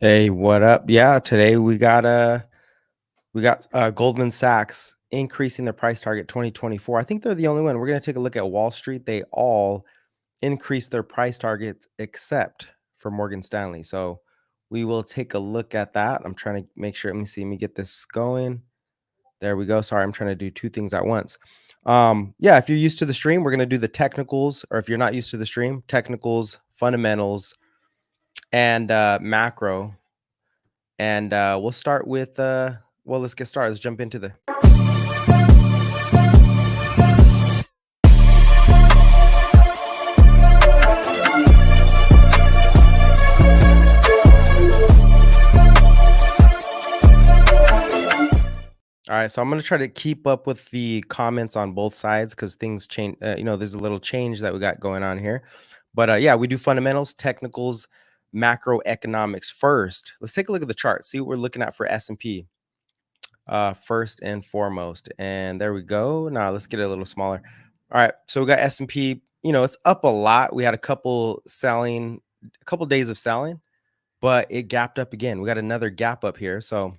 Hey, what up? Yeah, today we got Goldman Sachs increasing their price target 2024. I think they're the only one. We're going to take a look at Wall Street. They all increased their price targets except for Morgan Stanley. So we will take a look at that. I'm trying to make sure. Let me see. Let me get this going. There we go. Sorry, I'm trying to do two things at once. Yeah, if you're used to the stream, we're going to do the technicals, or if you're not used to the stream, technicals, fundamentals, and macro. And we'll start with, well, let's get started. Let's jump into the. All right, so I'm going to try to keep up with the comments on both sides because things change. There's a little change that we got going on here. But yeah, we do fundamentals, technicals, macroeconomics first. Let's take a look at the chart, see what we're looking at for S&P first and foremost. And there we go. Now let's get it a little smaller. All right, so we got S&P. It's up a lot. We had a couple days of selling, but it gapped up again. We got another gap up here. So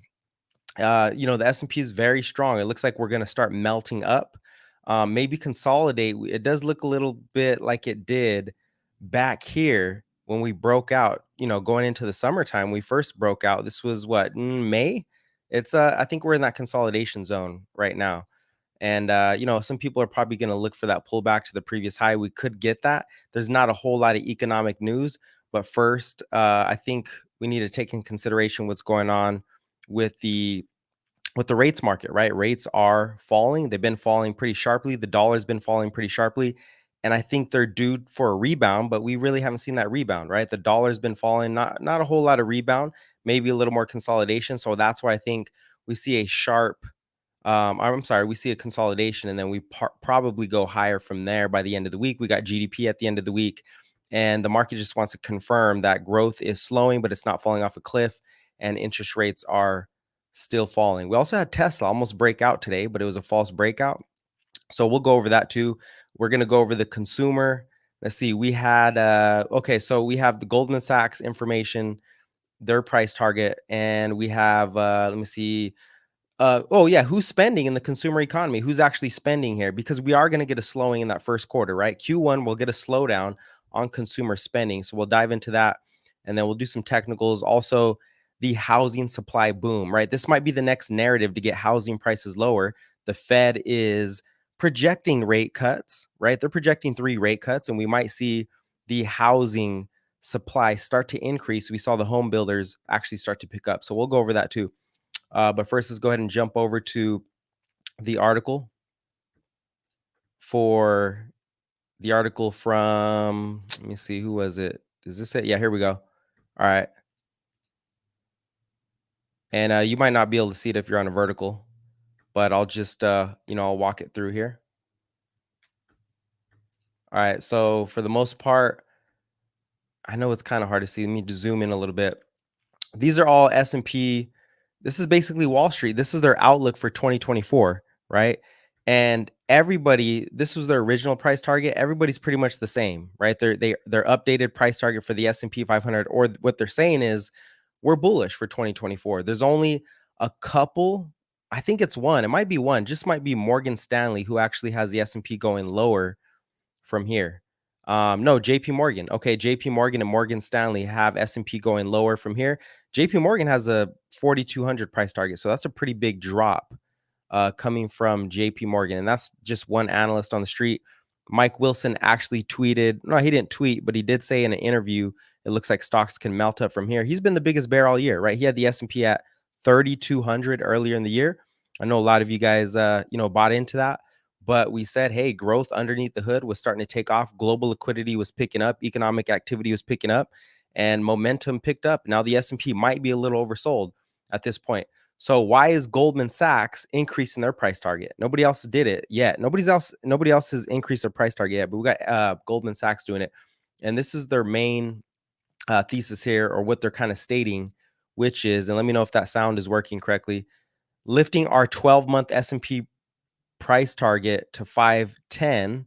the S&P is very strong. It looks like we're going to start melting up, maybe consolidate. It does look a little bit like it did back here when we broke out, going into the summertime. We first broke out. This was what, in May? I think we're in that consolidation zone right now. And, some people are probably going to look for that pullback to the previous high. We could get that. There's not a whole lot of economic news. But first, I think we need to take in consideration what's going on with the rates market, right? Rates are falling. They've been falling pretty sharply. The dollar's been falling pretty sharply. And I think they're due for a rebound, but we really haven't seen that rebound, right? The dollar's been falling, not a whole lot of rebound, maybe a little more consolidation. So that's why I think we see a sharp we see a consolidation, and then we probably go higher from there by the end of the week. We got GDP at the end of the week, and the market just wants to confirm that growth is slowing, but it's not falling off a cliff, and interest rates are still falling. We also had Tesla almost break out today, but it was a false breakout. So we'll go over that too. We're going to go over the consumer. Let's see. We had, so we have the Goldman Sachs information, their price target, and we have, let me see, who's spending in the consumer economy? Who's actually spending here? Because we are going to get a slowing in that first quarter, right? Q1 will get a slowdown on consumer spending. So we'll dive into that, and then we'll do some technicals. Also, the housing supply boom, right? This might be the next narrative to get housing prices lower. The Fed is projecting rate cuts, right? They're projecting 3 rate cuts, and we might see the housing supply start to increase. We saw the home builders actually start to pick up. So we'll go over that too. But first, let's go ahead and jump over to the article from, let me see, who was it? Is this it? Yeah, here we go. All right. And you might not be able to see it if you're on a vertical, but I'll just, I'll walk it through here. All right. So for the most part, I know it's kind of hard to see. Let me just zoom in a little bit. These are all S&P. This is basically Wall Street. This is their outlook for 2024, right? And everybody, this was their original price target. Everybody's pretty much the same, right? Their updated price target for the S&P 500, or what they're saying is we're bullish for 2024. There's only a couple. I think it's one. It might be one. Just might be Morgan Stanley who actually has the S&P going lower from here. No, JP Morgan. Okay, JP Morgan and Morgan Stanley have S&P going lower from here. JP Morgan has a 4,200 price target, so that's a pretty big drop coming from JP Morgan, and that's just one analyst on the street. Mike Wilson actually tweeted. No, he didn't tweet, but he did say in an interview, it looks like stocks can melt up from here. He's been the biggest bear all year, right? He had the S&P at 3,200 earlier in the year. I know a lot of you guys, bought into that. But we said, hey, growth underneath the hood was starting to take off. Global liquidity was picking up. Economic activity was picking up, and momentum picked up. Now the S&P might be a little oversold at this point. So why is Goldman Sachs increasing their price target? Nobody else did it yet. Nobody else has increased their price target yet, but we got Goldman Sachs doing it. And this is their main thesis here, or what they're kind of stating, which is, and let me know if that sound is working correctly, lifting our 12-month S&P price target to 510,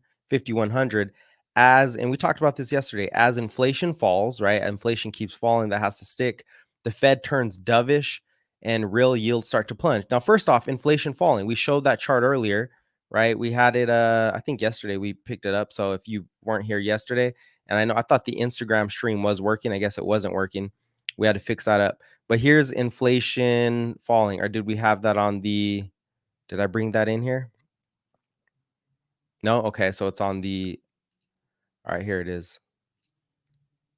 and we talked about this yesterday, as inflation falls, right? Inflation keeps falling, that has to stick. the Fed turns dovish and real yields start to plunge. Now, first off, inflation falling. We showed that chart earlier, right? We had it, I think yesterday we picked it up. So if you weren't here yesterday, and I thought the Instagram stream was working, I guess it wasn't working. We had to fix that up. But here's inflation falling. Or did we have that on the, did I bring that in here? No? Okay, so it's on the, all right, here it is.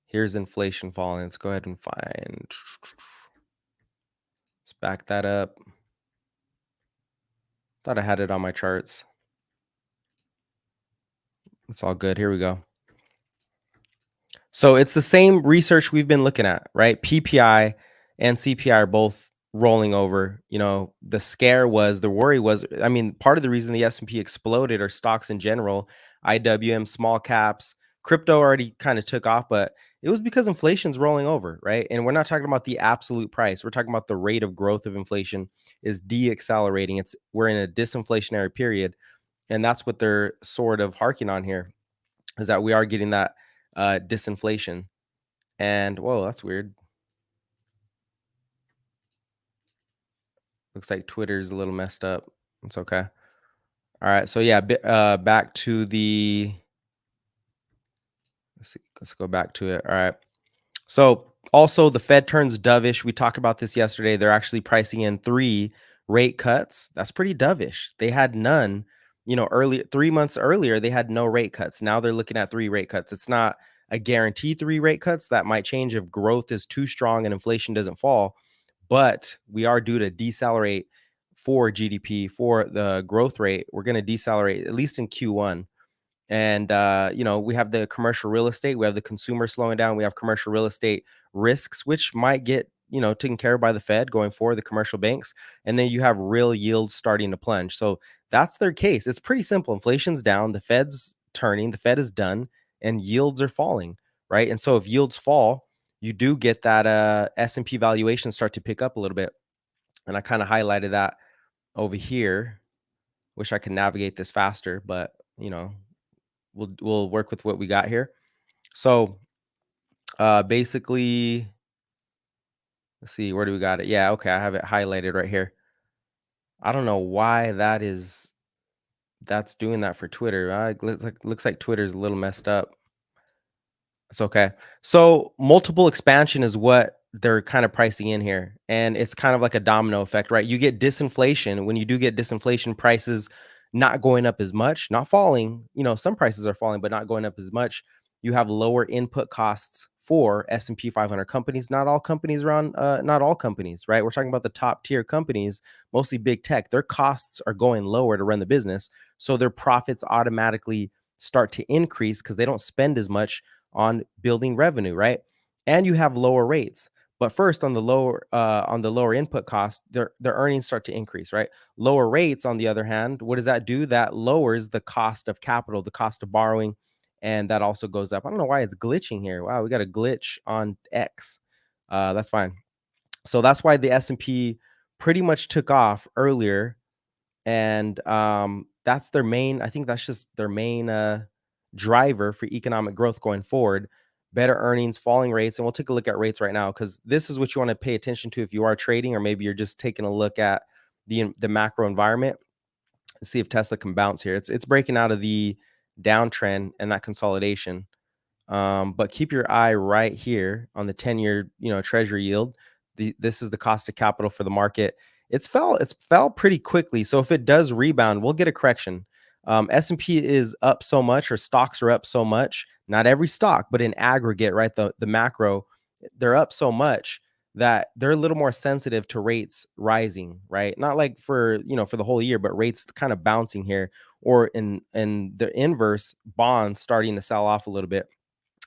Here's inflation falling. Let's go ahead and find, let's back that up. Thought I had it on my charts. It's all good. Here we go. So it's the same research we've been looking at, right? PPI and CPI are both rolling over. You know, the scare was, the worry was, I mean, part of the reason the S&P exploded or stocks in general, IWM, small caps, crypto already kind of took off, but it was because inflation's rolling over, right? And we're not talking about the absolute price. We're talking about the rate of growth of inflation is deaccelerating. We're in a disinflationary period, and that's what they're sort of harking on here, is that we are getting that disinflation. And whoa, that's weird. Looks like Twitter's a little messed up. It's okay. All right, so yeah, back to the, let's see, let's go back to it. All right, so also the Fed turns dovish. We talked about this yesterday. They're actually pricing in 3 rate cuts. That's pretty dovish. They had none, you know, 3 months earlier, they had no rate cuts. Now they're looking at 3 rate cuts. It's not a guaranteed 3 rate cuts. That might change if growth is too strong and inflation doesn't fall, but we are due to decelerate for GDP, for the growth rate. We're going to decelerate at least in Q1. And you know, we have the commercial real estate, we have the consumer slowing down, we have commercial real estate risks, which might get, you know, taken care of by the Fed going forward, the commercial banks. And then you have real yields starting to plunge. So that's their case. It's pretty simple. Inflation's down, the Fed's turning, the Fed is done, and yields are falling, right? And so if yields fall, you do get that S&P valuation start to pick up a little bit. And I kind of highlighted that over here. Wish I could navigate this faster, but you know, we'll work with what we got here. So basically, let's see, where do we got it? Yeah, okay, I have it highlighted right here. I don't know why that's doing that for Twitter. Looks like Twitter's a little messed up. It's okay. So multiple expansion is what they're kind of pricing in here. And it's kind of like a domino effect, right? You get disinflation. When you do get disinflation, prices not going up as much, not falling. You know, some prices are falling, but not going up as much. You have lower input costs for S&P 500 companies. Not all companies around, not all companies, right? We're talking about the top tier companies, mostly big tech. Their costs are going lower to run the business. So their profits automatically start to increase because they don't spend as much on building revenue, right? And you have lower rates. But first, on the lower input cost, their earnings start to increase, right? Lower rates, on the other hand, what does that do? That lowers the cost of capital, the cost of borrowing, and that also goes up. I don't know why it's glitching here. Wow, we got a glitch on X. That's fine. So that's why the S&P pretty much took off earlier, and that's their main, I think that's just their main driver for economic growth going forward. Better earnings, falling rates, and we'll take a look at rates right now, because this is what you want to pay attention to if you are trading, or maybe you're just taking a look at the macro environment. Let's see if Tesla can bounce here. It's breaking out of the downtrend and that consolidation. But keep your eye right here on the 10-year, you know, treasury yield. This is the cost of capital for the market. It's fell pretty quickly. So if it does rebound, we'll get a correction. S&P is up so much, or stocks are up so much. Not every stock, but in aggregate, right? The macro, they're up so much that they're a little more sensitive to rates rising, right? Not like for, you know, for the whole year, but rates kind of bouncing here, or in the inverse, bonds starting to sell off a little bit.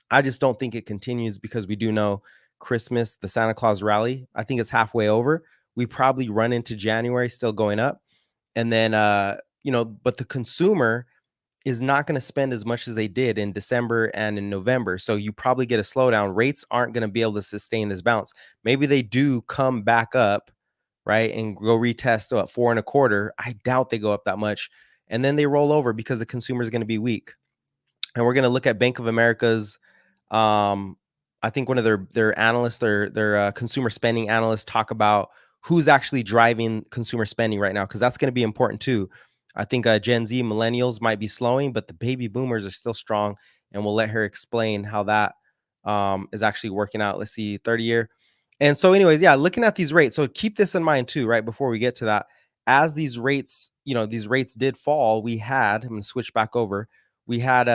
I just don't think it continues, because we do know Christmas, the Santa Claus rally, I think it's halfway over. We probably run into January still going up. And then, you know, but the consumer is not going to spend as much as they did in December and in November. So you probably get a slowdown. Rates aren't going to be able to sustain this bounce. Maybe they do come back up, right, and go retest what, 4.25. I doubt they go up that much. And then they roll over because the consumer is going to be weak. And we're going to look at Bank of America's I think one of their analysts, their consumer spending analysts, talk about who's actually driving consumer spending right now, because that's going to be important too. I think Gen Z, millennials might be slowing, but the baby boomers are still strong, and we'll let her explain how that is actually working out. Let's see, 30-year. And so, anyways, yeah, looking at these rates. So keep this in mind too, right? Before we get to that, as these rates, these rates did fall, I'm going to switch back over. We had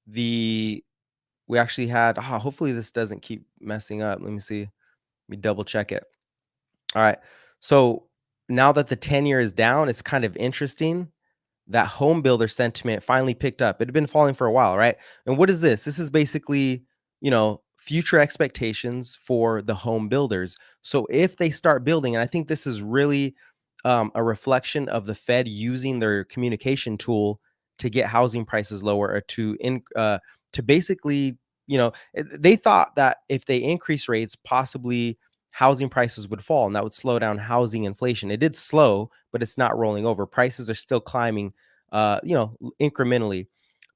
we actually had, hopefully this doesn't keep messing up. Let me see. Let me double check it. All right. So now that the 10-year is down, it's kind of interesting that home builder sentiment finally picked up. It had been falling for a while, right? And what is this? This is basically, future expectations for the home builders. So if they start building, and I think this is really a reflection of the Fed using their communication tool to get housing prices lower, or to basically, they thought that if they increase rates, possibly housing prices would fall, and that would slow down housing inflation. It did slow, but it's not rolling over. Prices are still climbing, incrementally.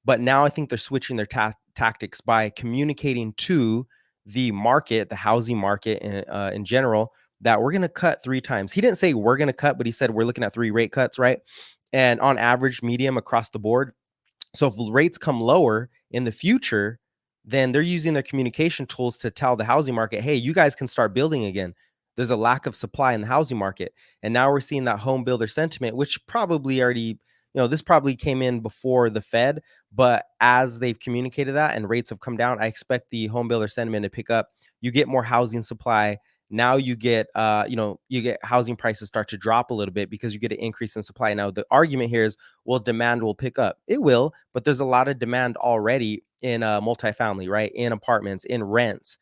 But now I think they're switching their tactics by communicating to the market, the housing market in general, that we're going to cut 3 times. He didn't say we're going to cut, but he said we're looking at 3 rate cuts, right? And on average, medium across the board. So if rates come lower in the future, then they're using their communication tools to tell the housing market, hey, you guys can start building again. There's a lack of supply in the housing market. And now we're seeing that home builder sentiment, which probably already, this probably came in before the Fed, but as they've communicated that and rates have come down, I expect the home builder sentiment to pick up. You get more housing supply. Now you get, you get housing prices start to drop a little bit because you get an increase in supply. Now the argument here is, well, demand will pick up. It will, but there's a lot of demand already in multifamily, right? In apartments, in rents.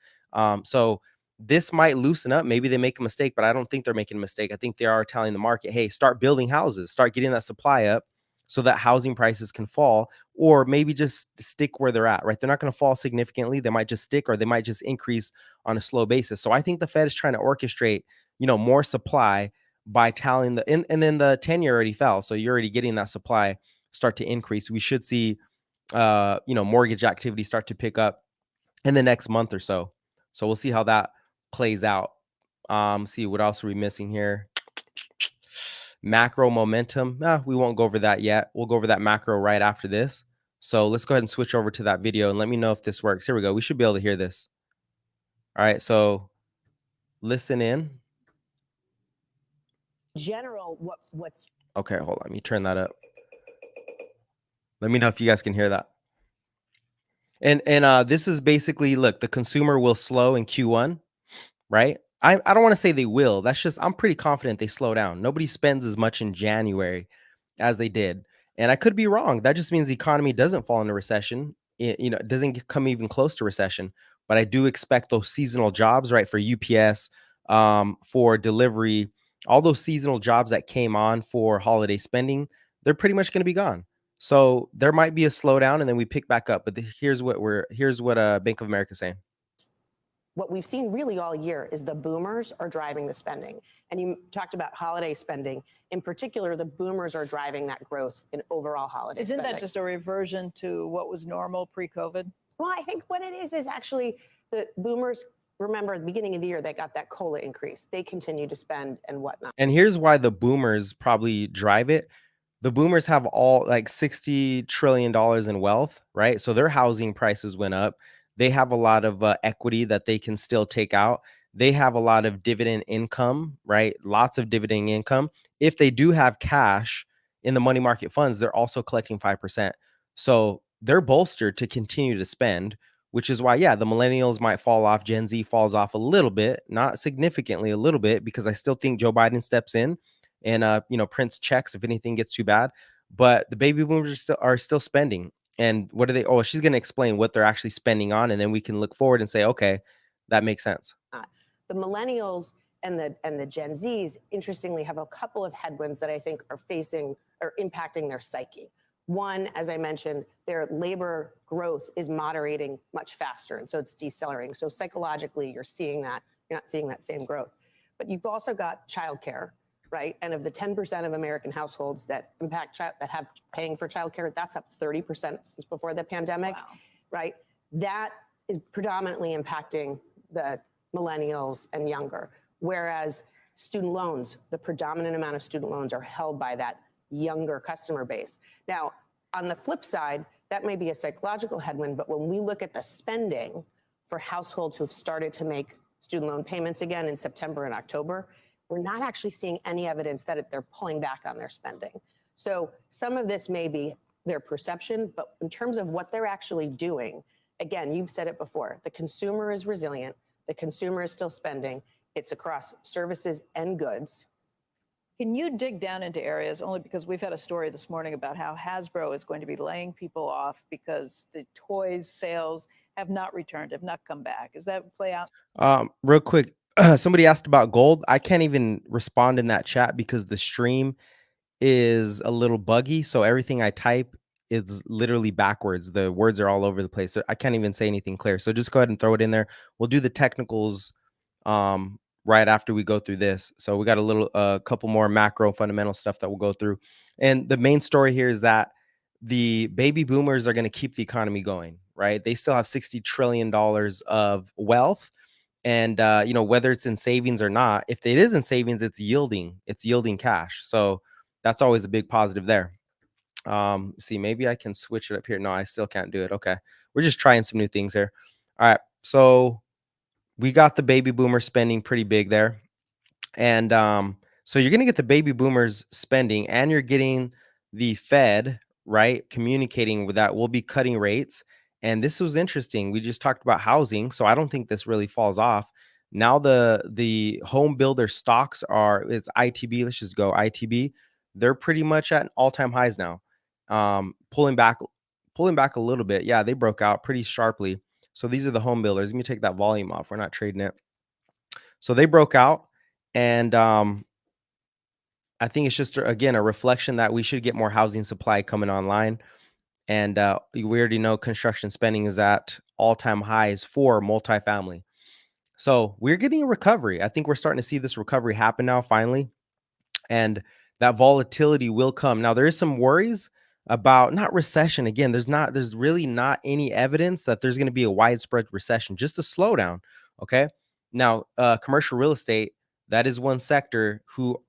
So this might loosen up. Maybe they make a mistake, but I don't think they're making a mistake. I think they are telling the market, hey, start building houses, start getting that supply up so that housing prices can fall, or maybe just stick where they're at, right? They're not going to fall significantly. They might just stick, or they might just increase on a slow basis. So I think the Fed is trying to orchestrate, more supply by telling and then the 10-year already fell. So you're already getting that supply start to increase. We should see, mortgage activity start to pick up in the next month or so. So we'll see how that plays out. See what else are we missing here. Macro momentum. We won't go over that yet. We'll go over that macro right after this. So let's go ahead and switch over to that video and let me know if this works. Here we go. We should be able to hear this. All right. So listen in. General, what's okay? Hold on. Let me turn that up. Let me know if you guys can hear that. And this is basically, look, the consumer will slow in Q1, right? I don't want to say they will. That's just, I'm pretty confident they slow down. Nobody spends as much in January as they did. And I could be wrong. That just means the economy doesn't fall into recession. It doesn't come even close to recession. But I do expect those seasonal jobs, right, for UPS, for delivery, all those seasonal jobs that came on for holiday spending, they're pretty much going to be gone. So there might be a slowdown and then we pick back up. But here's what Bank of America is saying. What we've seen really all year is the boomers are driving the spending. And you talked about holiday spending. In particular, the boomers are driving that growth in overall holiday spending. Isn't that just a reversion to what was normal pre-COVID? Well, I think what it is actually the boomers, remember at the beginning of the year, they got that COLA increase. They continue to spend and whatnot. And here's why the boomers probably drive it. The boomers have all like $60 trillion in wealth, right? So their housing prices went up. They have a lot of equity that they can still take out. They have a lot of dividend income, right? Lots of dividend income. If they do have cash in the money market funds, they're also collecting 5%. So they're bolstered to continue to spend, which is why, yeah, the millennials might fall off. Gen Z falls off a little bit, not significantly, a little bit, because I still think Joe Biden steps in and, prints checks if anything gets too bad. But the baby boomers are still spending. And what are they? Oh, she's going to explain what they're actually spending on. And then we can look forward and say, okay, that makes sense. The millennials and the Gen Zs, interestingly, have a couple of headwinds that I think are impacting their psyche. One, as I mentioned, their labor growth is moderating much faster. And so it's decelerating. So psychologically, you're not seeing that same growth. But you've also got childcare, right? And of the 10% of American households that have paying for childcare, that's up 30% since before the pandemic, wow. Right? That is predominantly impacting the millennials and younger, whereas student loans, the predominant amount of student loans are held by that younger customer base. Now, on the flip side, that may be a psychological headwind, but when we look at the spending for households who have started to make student loan payments again in September and October, we're not actually seeing any evidence that they're pulling back on their spending. So some of this may be their perception, but in terms of what they're actually doing, again, you've said it before, the consumer is resilient, the consumer is still spending, it's across services and goods. Can you dig down into areas, only because we've had a story this morning about how Hasbro is going to be laying people off because the toys sales have not returned, have not come back. Does that play out? Real quick, somebody asked about gold. I can't even respond in that chat because the stream is a little buggy. So everything I type is literally backwards. The words are all over the place. So I can't even say anything clear. So just go ahead and throw it in there. We'll do the technicals right after we go through this. So we got a couple more macro fundamental stuff that we'll go through. And the main story here is that the baby boomers are going to keep the economy going, right? They still have $60 trillion of wealth. And whether it's in savings or not, if it is in savings, it's yielding cash. So that's always a big positive there. See, maybe I can switch it up here. No, I still can't do it. Okay. We're just trying some new things here. All right. So we got the baby boomer spending pretty big there. And so you're going to get the baby boomers spending, and you're getting the Fed, right, communicating with that. We'll be cutting rates. And this was interesting. We just talked about housing, so I don't think this really falls off. Now the home builder stocks it's ITB. Let's just go ITB. They're pretty much at all-time highs now. Pulling back a little bit. Yeah, they broke out pretty sharply. So these are the home builders. Let me take that volume off. We're not trading it. So they broke out, and I think it's just, again, a reflection that we should get more housing supply coming online. And we already know construction spending is at all-time highs for multifamily. So we're getting a recovery. I think we're starting to see this recovery happen now, finally. And that volatility will come. Now, there is some worries about not recession. Again, there's really not any evidence that there's going to be a widespread recession, just a slowdown. Okay. Now, commercial real estate, that is one sector who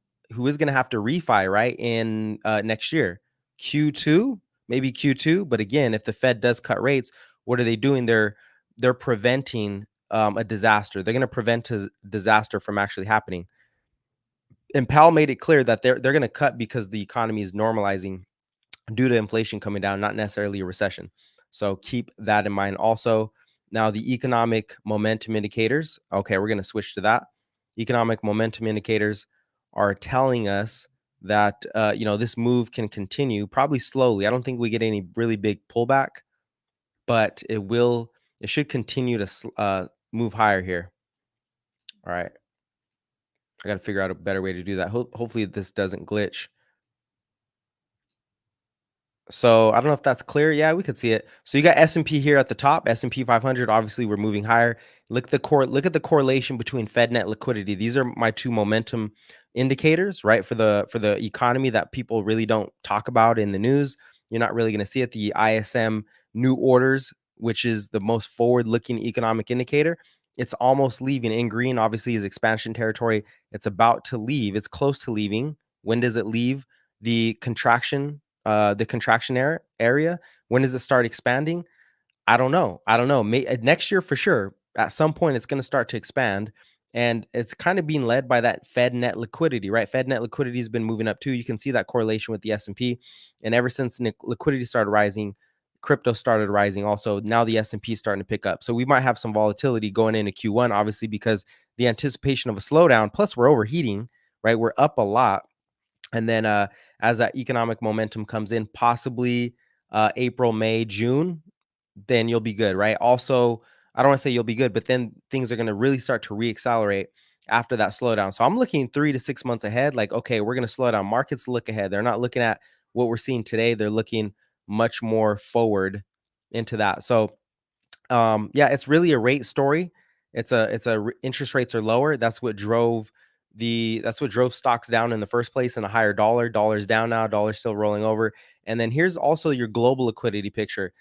is going to have to refi, right, in next year, Q2, maybe Q2. But again, if the Fed does cut rates, what are they doing? They're preventing a disaster. They're going to prevent a disaster from actually happening. And Powell made it clear that they're going to cut because the economy is normalizing due to inflation coming down, not necessarily a recession. So keep that in mind. Also, now the economic momentum indicators. Okay, we're going to switch to that. Economic momentum indicators are telling us that this move can continue, probably slowly. I don't think we get any really big pullback, but it should continue to move higher here. All right. I got to figure out a better way to do that. Hopefully this doesn't glitch. So I don't know if that's clear. Yeah, we could see it. So you got S&P here at the top, S&P 500. Obviously, we're moving higher. Look at the correlation between Fed net liquidity. These are my two momentum indicators, right? For the economy that people really don't talk about in the news. You're not really going to see it. The ISM new orders, which is the most forward-looking economic indicator, it's almost leaving. In green, obviously, is expansion territory. It's about to leave. It's close to leaving. When does it leave? The contraction area. When does it start expanding? I don't know. Next year for sure. At some point, it's going to start to expand, and it's kind of being led by that Fed net liquidity, right? Fed net liquidity has been moving up too. You can see that correlation with the S&P, and ever since liquidity started rising, crypto started rising. Also, now the S&P is starting to pick up. So we might have some volatility going into Q1, obviously, because the anticipation of a slowdown. Plus, we're overheating, right? We're up a lot. And then as that economic momentum comes in, possibly April, May, June, then you'll be good, right? Also, I don't want to say you'll be good, but then things are going to really start to reaccelerate after that slowdown. So I'm looking 3 to 6 months ahead. Like, okay, we're going to slow down. Markets look ahead. They're not looking at what we're seeing today. They're looking much more forward into that. So yeah, it's really a rate story. Interest rates are lower. That's what drove stocks down in the first place, and a higher dollar. Dollar's down now. Dollar's still rolling over. And then here's also your global liquidity picture.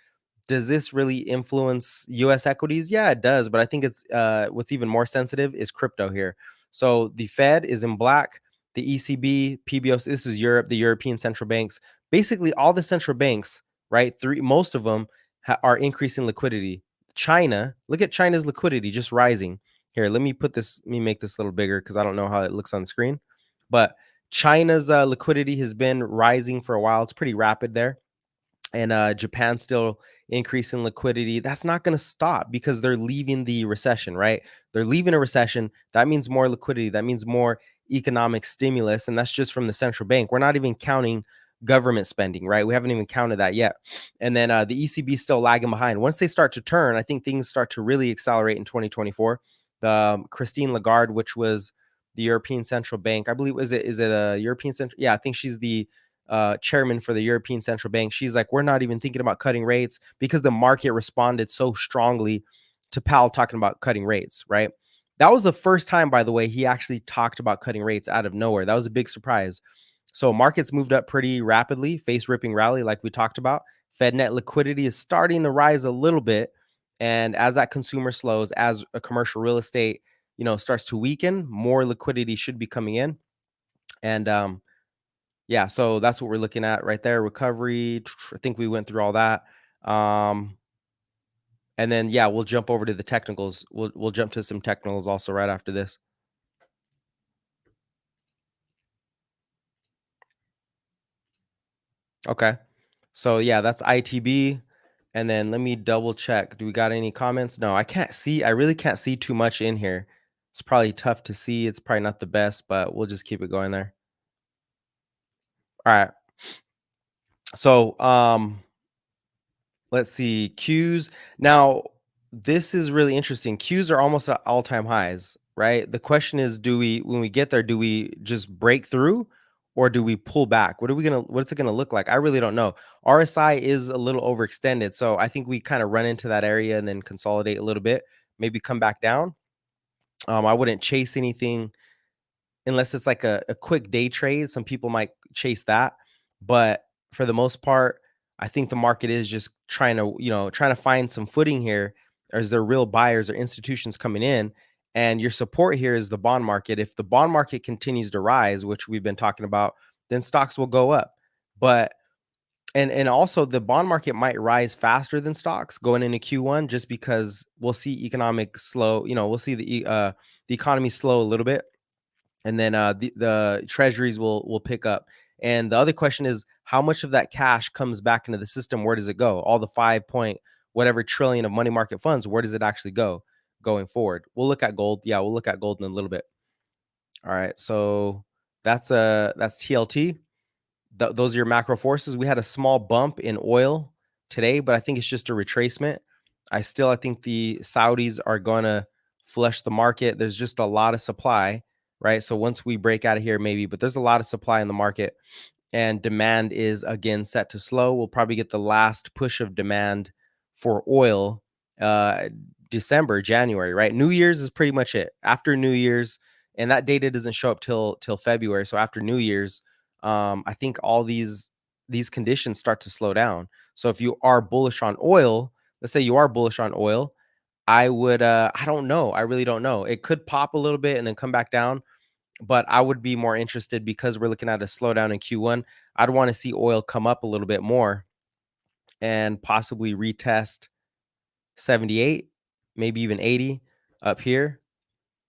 Does this really influence US equities? Yeah, it does, but I think it's what's even more sensitive is crypto here. So the Fed is in black, the ECB, PBOC, this is Europe, the European central banks, basically all the central banks, right? Most of them are increasing liquidity. China, look at China's liquidity just rising. Here, let me make this a little bigger because I don't know how it looks on the screen. But China's liquidity has been rising for a while. It's pretty rapid there. And Japan's still increasing liquidity. That's not going to stop because they're leaving the recession, right? They're leaving a recession. That means more liquidity. That means more economic stimulus. And that's just from the central bank. We're not even counting government spending, right? We haven't even counted that yet. And then the ECB is still lagging behind. Once they start to turn, I think things start to really accelerate in 2024. Christine Lagarde, which was the European Central Bank, I believe, is it a European Central? Yeah, I think she's the chairman for the European Central Bank. She's like, we're not even thinking about cutting rates because the market responded so strongly to Powell talking about cutting rates, right? That was the first time, by the way, he actually talked about cutting rates out of nowhere. That was a big surprise. So markets moved up pretty rapidly, face ripping rally like we talked about. Fed net liquidity is starting to rise a little bit. And as that consumer slows, as a commercial real estate, starts to weaken, more liquidity should be coming in. And yeah, so that's what we're looking at right there. Recovery. I think we went through all that. And then yeah, we'll jump over to the technicals. We'll jump to some technicals also right after this. Okay. So yeah, that's ITB. And then let me double check. Do we got any comments? No, I can't see. I really can't see too much in here. It's probably tough to see. It's probably not the best, but we'll just keep it going there. All right. So let's see. Qs. Now, this is really interesting. Qs are almost at all-time highs, right? The question is, when we get there, do we just break through or do we pull back? What's it gonna look like? I really don't know. RSI is a little overextended, so I think we kind of run into that area and then consolidate a little bit, maybe come back down. I wouldn't chase anything unless it's like a quick day trade. Some people might chase that, but for the most part, I think the market is just trying to find some footing here. Is there real buyers or institutions coming in? And your support here is the bond market. If the bond market continues to rise, which we've been talking about, then stocks will go up. But and also the bond market might rise faster than stocks going into Q1 just because we'll see economic slow, we'll see the economy slow a little bit, and then the treasuries will pick up. And the other question is, how much of that cash comes back into the system? Where does it go? All the 5 point whatever trillion of money market funds, where does it actually go going forward? We'll look at gold. Yeah, we'll look at gold in a little bit. All right, so that's TLT. Those are your macro forces. We had a small bump in oil today, but I think it's just a retracement. I think the Saudis are going to flush the market. There's just a lot of supply, right? So once we break out of here, maybe, but there's a lot of supply in the market and demand is again set to slow. We'll probably get the last push of demand for oil December, January, right? New Year's is pretty much it. After New Year's, and that data doesn't show up till February. So after New Year's, I think all these conditions start to slow down. So if you are bullish on oil, let's say you are bullish on oil, I would I don't know. I really don't know. It could pop a little bit and then come back down, but I would be more interested because we're looking at a slowdown in Q1. I'd want to see oil come up a little bit more and possibly retest 78, maybe even 80 up here,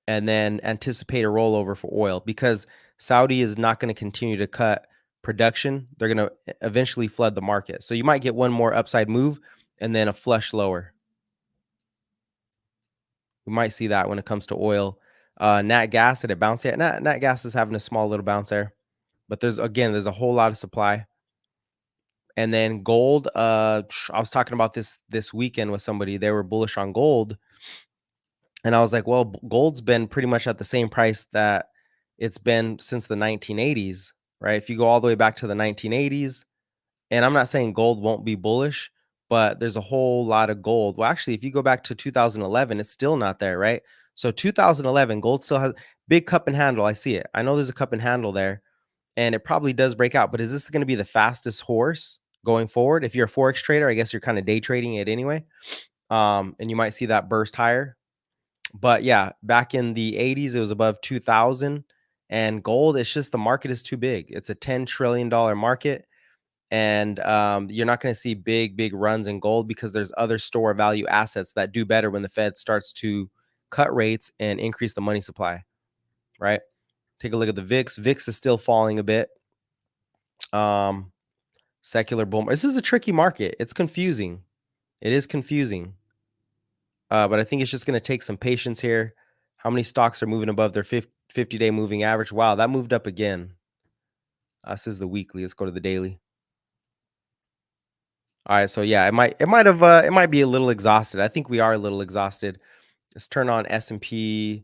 and then anticipate a rollover for oil because Saudi is not going to continue to cut production. They're going to eventually flood the market. So you might get one more upside move and then a flush lower. We might see that when it comes to oil. Nat gas, did it bounce yet? Nat gas is having a small little bounce there, but there's a whole lot of supply. And then gold, I was talking about this weekend with somebody. They were bullish on gold. And I was like, well, gold's been pretty much at the same price that it's been since the 1980s, right? If you go all the way back to the 1980s, and I'm not saying gold won't be bullish, but there's a whole lot of gold. Well, actually, if you go back to 2011, it's still not there, right? So 2011, gold still has big cup and handle. I see it. I know there's a cup and handle there, and it probably does break out, but is this going to be the fastest horse? going forward. If you're a Forex trader, I guess you're kind of day trading it anyway. And you might see that burst higher. But yeah, back in the 80s, it was above 2000. And gold, it's just the market is too big. It's a $10 trillion market. And you're not going to see big runs in gold because there's other store value assets that do better when the Fed starts to cut rates and increase the money supply, right? Take a look at the VIX. VIX is still falling a bit. Secular bull. This is a tricky market. It's confusing. It is confusing. But I think it's just going to take some patience here. How many stocks are moving above their 50-day moving average? Wow, that moved up again. This is the weekly. Let's go to the daily. All right, so yeah, it might be a little exhausted. I think we are a little exhausted. Let's turn on S&P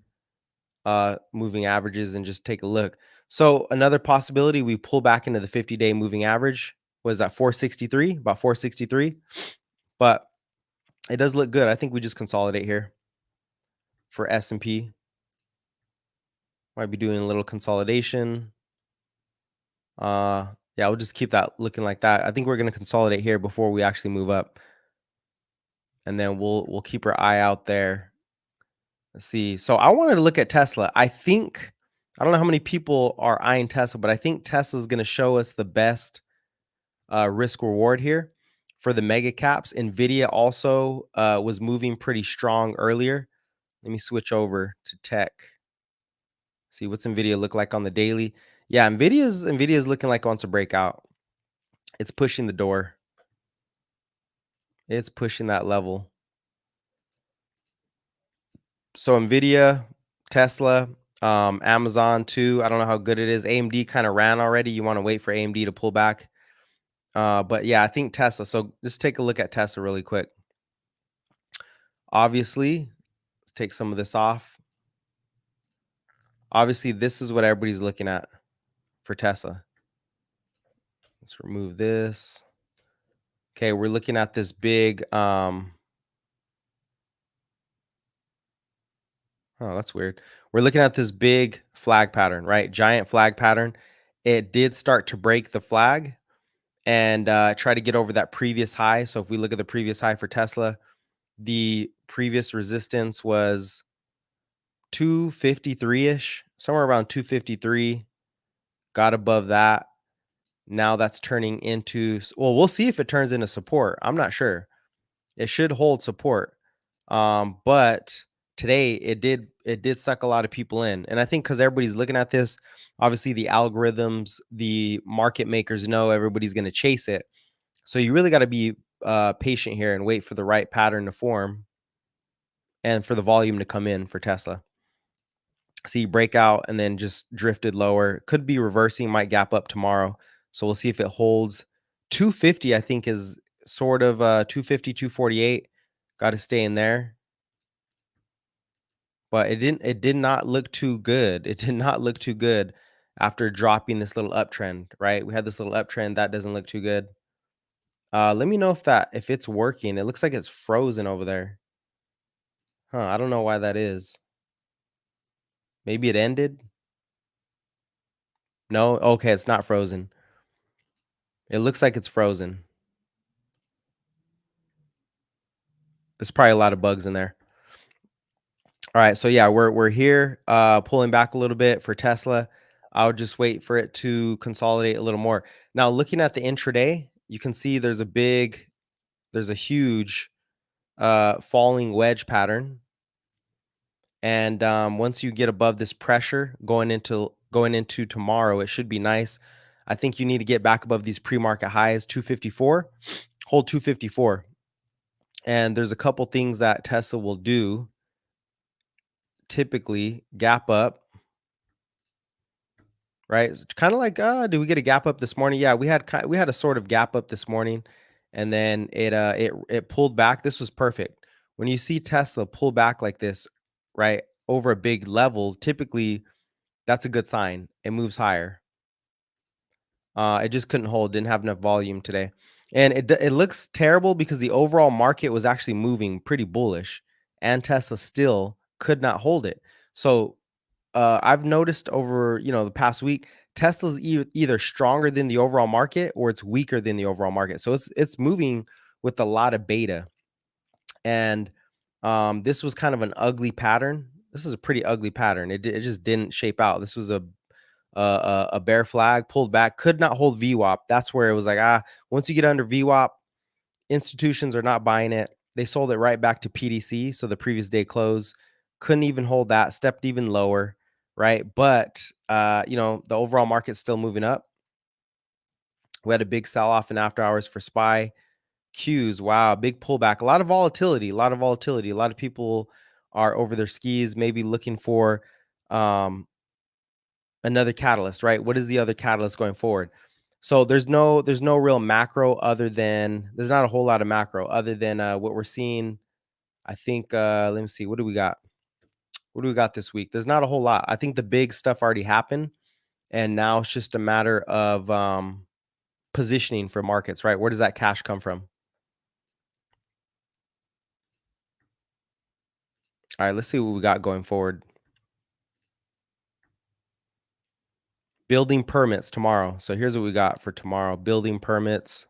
moving averages and just take a look. So another possibility, we pull back into the 50-day moving average. Was that 463? About 463. But it does look good. I think we just consolidate here for S&P. Might be doing a little consolidation. Yeah, we'll just keep that looking like that. I think we're going to consolidate here before we actually move up. And then we'll keep our eye out there. Let's see. So I wanted to look at Tesla. I don't know how many people are eyeing Tesla, but I think Tesla is going to show us the best risk reward here for the mega caps. Nvidia also was moving pretty strong earlier. Let me switch over to tech. See what's Nvidia look like on the daily. Yeah, Nvidia's looking like it wants to break out. It's pushing the door. It's pushing that level. So Nvidia, Tesla, Amazon too. I don't know how good it is. AMD kind of ran already. You want to wait for AMD to pull back. But yeah, I think Tesla. So let's take a look at Tesla really quick. Obviously, let's take some of this off. Obviously, this is what everybody's looking at for Tesla. Let's remove this. Okay, we're looking at this big oh, that's weird. We're looking at this big flag pattern, right? Giant flag pattern. It did start to break the flag and try to get over that previous high. So if we look at the previous high for Tesla, the previous resistance was 253-ish, somewhere around 253. Got above that. Now that's turning into, well, we'll see if it turns into support. I'm not sure. It should hold support. But today it did suck a lot of people in. And I think because everybody's looking at this, obviously the algorithms, the market makers know everybody's going to chase it. So you really got to be patient here and wait for the right pattern to form and for the volume to come in for Tesla. See breakout and then just drifted lower. Could be reversing, might gap up tomorrow. So we'll see if it holds. 250, I think, is sort of 250, 248. Got to stay in there. But it did not look too good. It did not look too good after dropping this little uptrend, right? We had this little uptrend. That doesn't look too good. Let me know if it's working. It looks like it's frozen over there. I don't know why that is. Maybe it ended. No, okay, it's not frozen. It looks like it's frozen. There's probably a lot of bugs in there. All right, so yeah, we're here pulling back a little bit for Tesla. I'll just wait for it to consolidate a little more. Now, looking at the intraday, you can see there's a huge falling wedge pattern. And once you get above this pressure going into tomorrow, it should be nice. I think you need to get back above these pre-market highs, 254, hold 254. And there's a couple things that Tesla will do. Typically, gap up, right? It's kind of like, did we get a gap up this morning? Yeah, we had a sort of gap up this morning, and then it pulled back. This was perfect. When you see Tesla pull back like this, right, over a big level, typically that's a good sign. It moves higher. It just couldn't hold, didn't have enough volume today. And it looks terrible because the overall market was actually moving pretty bullish, and Tesla still could not hold it. So I've noticed over the past week, Tesla's either stronger than the overall market or it's weaker than the overall market. So it's moving with a lot of beta. And this was kind of an ugly pattern. This is a pretty ugly pattern. It just didn't shape out. This was a bear flag, pulled back, could not hold VWAP. That's where it was like, once you get under VWAP, institutions are not buying it. They sold it right back to PDC. So the previous day close, couldn't even hold that, stepped even lower, right? But, the overall market's still moving up. We had a big sell off in after hours for SPY. Qs, wow, big pullback, a lot of volatility. A lot of people are over their skis, maybe looking for another catalyst, right? What is the other catalyst going forward? So there's no real macro other than, there's not a whole lot of macro other than what we're seeing. I think let me see, what do we got this week? There's not a whole lot. I think the big stuff already happened, and now it's just a matter of positioning for markets, right? Where does that cash come from? All right, let's see what we got going forward. Building permits tomorrow. So here's what we got for tomorrow. Building permits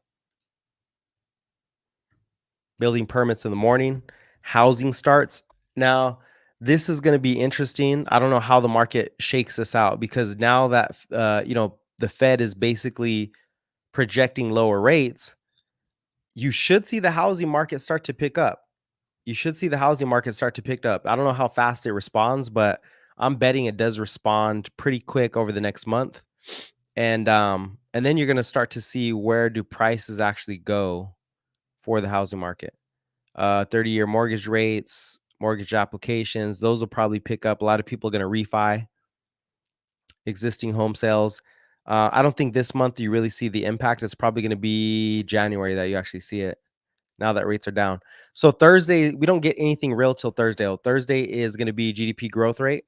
in the morning. Housing starts. Now, this is going to be interesting. I don't know how the market shakes this out, because now that the Fed is basically projecting lower rates, you should see the housing market start to pick up. I don't know how fast it responds, but I'm betting it does respond pretty quick over the next month. And then you're going to start to see, where do prices actually go for the housing market. 30-year mortgage rates, mortgage applications, those will probably pick up. A lot of people are going to refi existing home sales. I don't think this month you really see the impact. It's probably going to be January that you actually see it, now that rates are down. So Thursday, we don't get anything real till Thursday. Thursday is going to be GDP growth rate,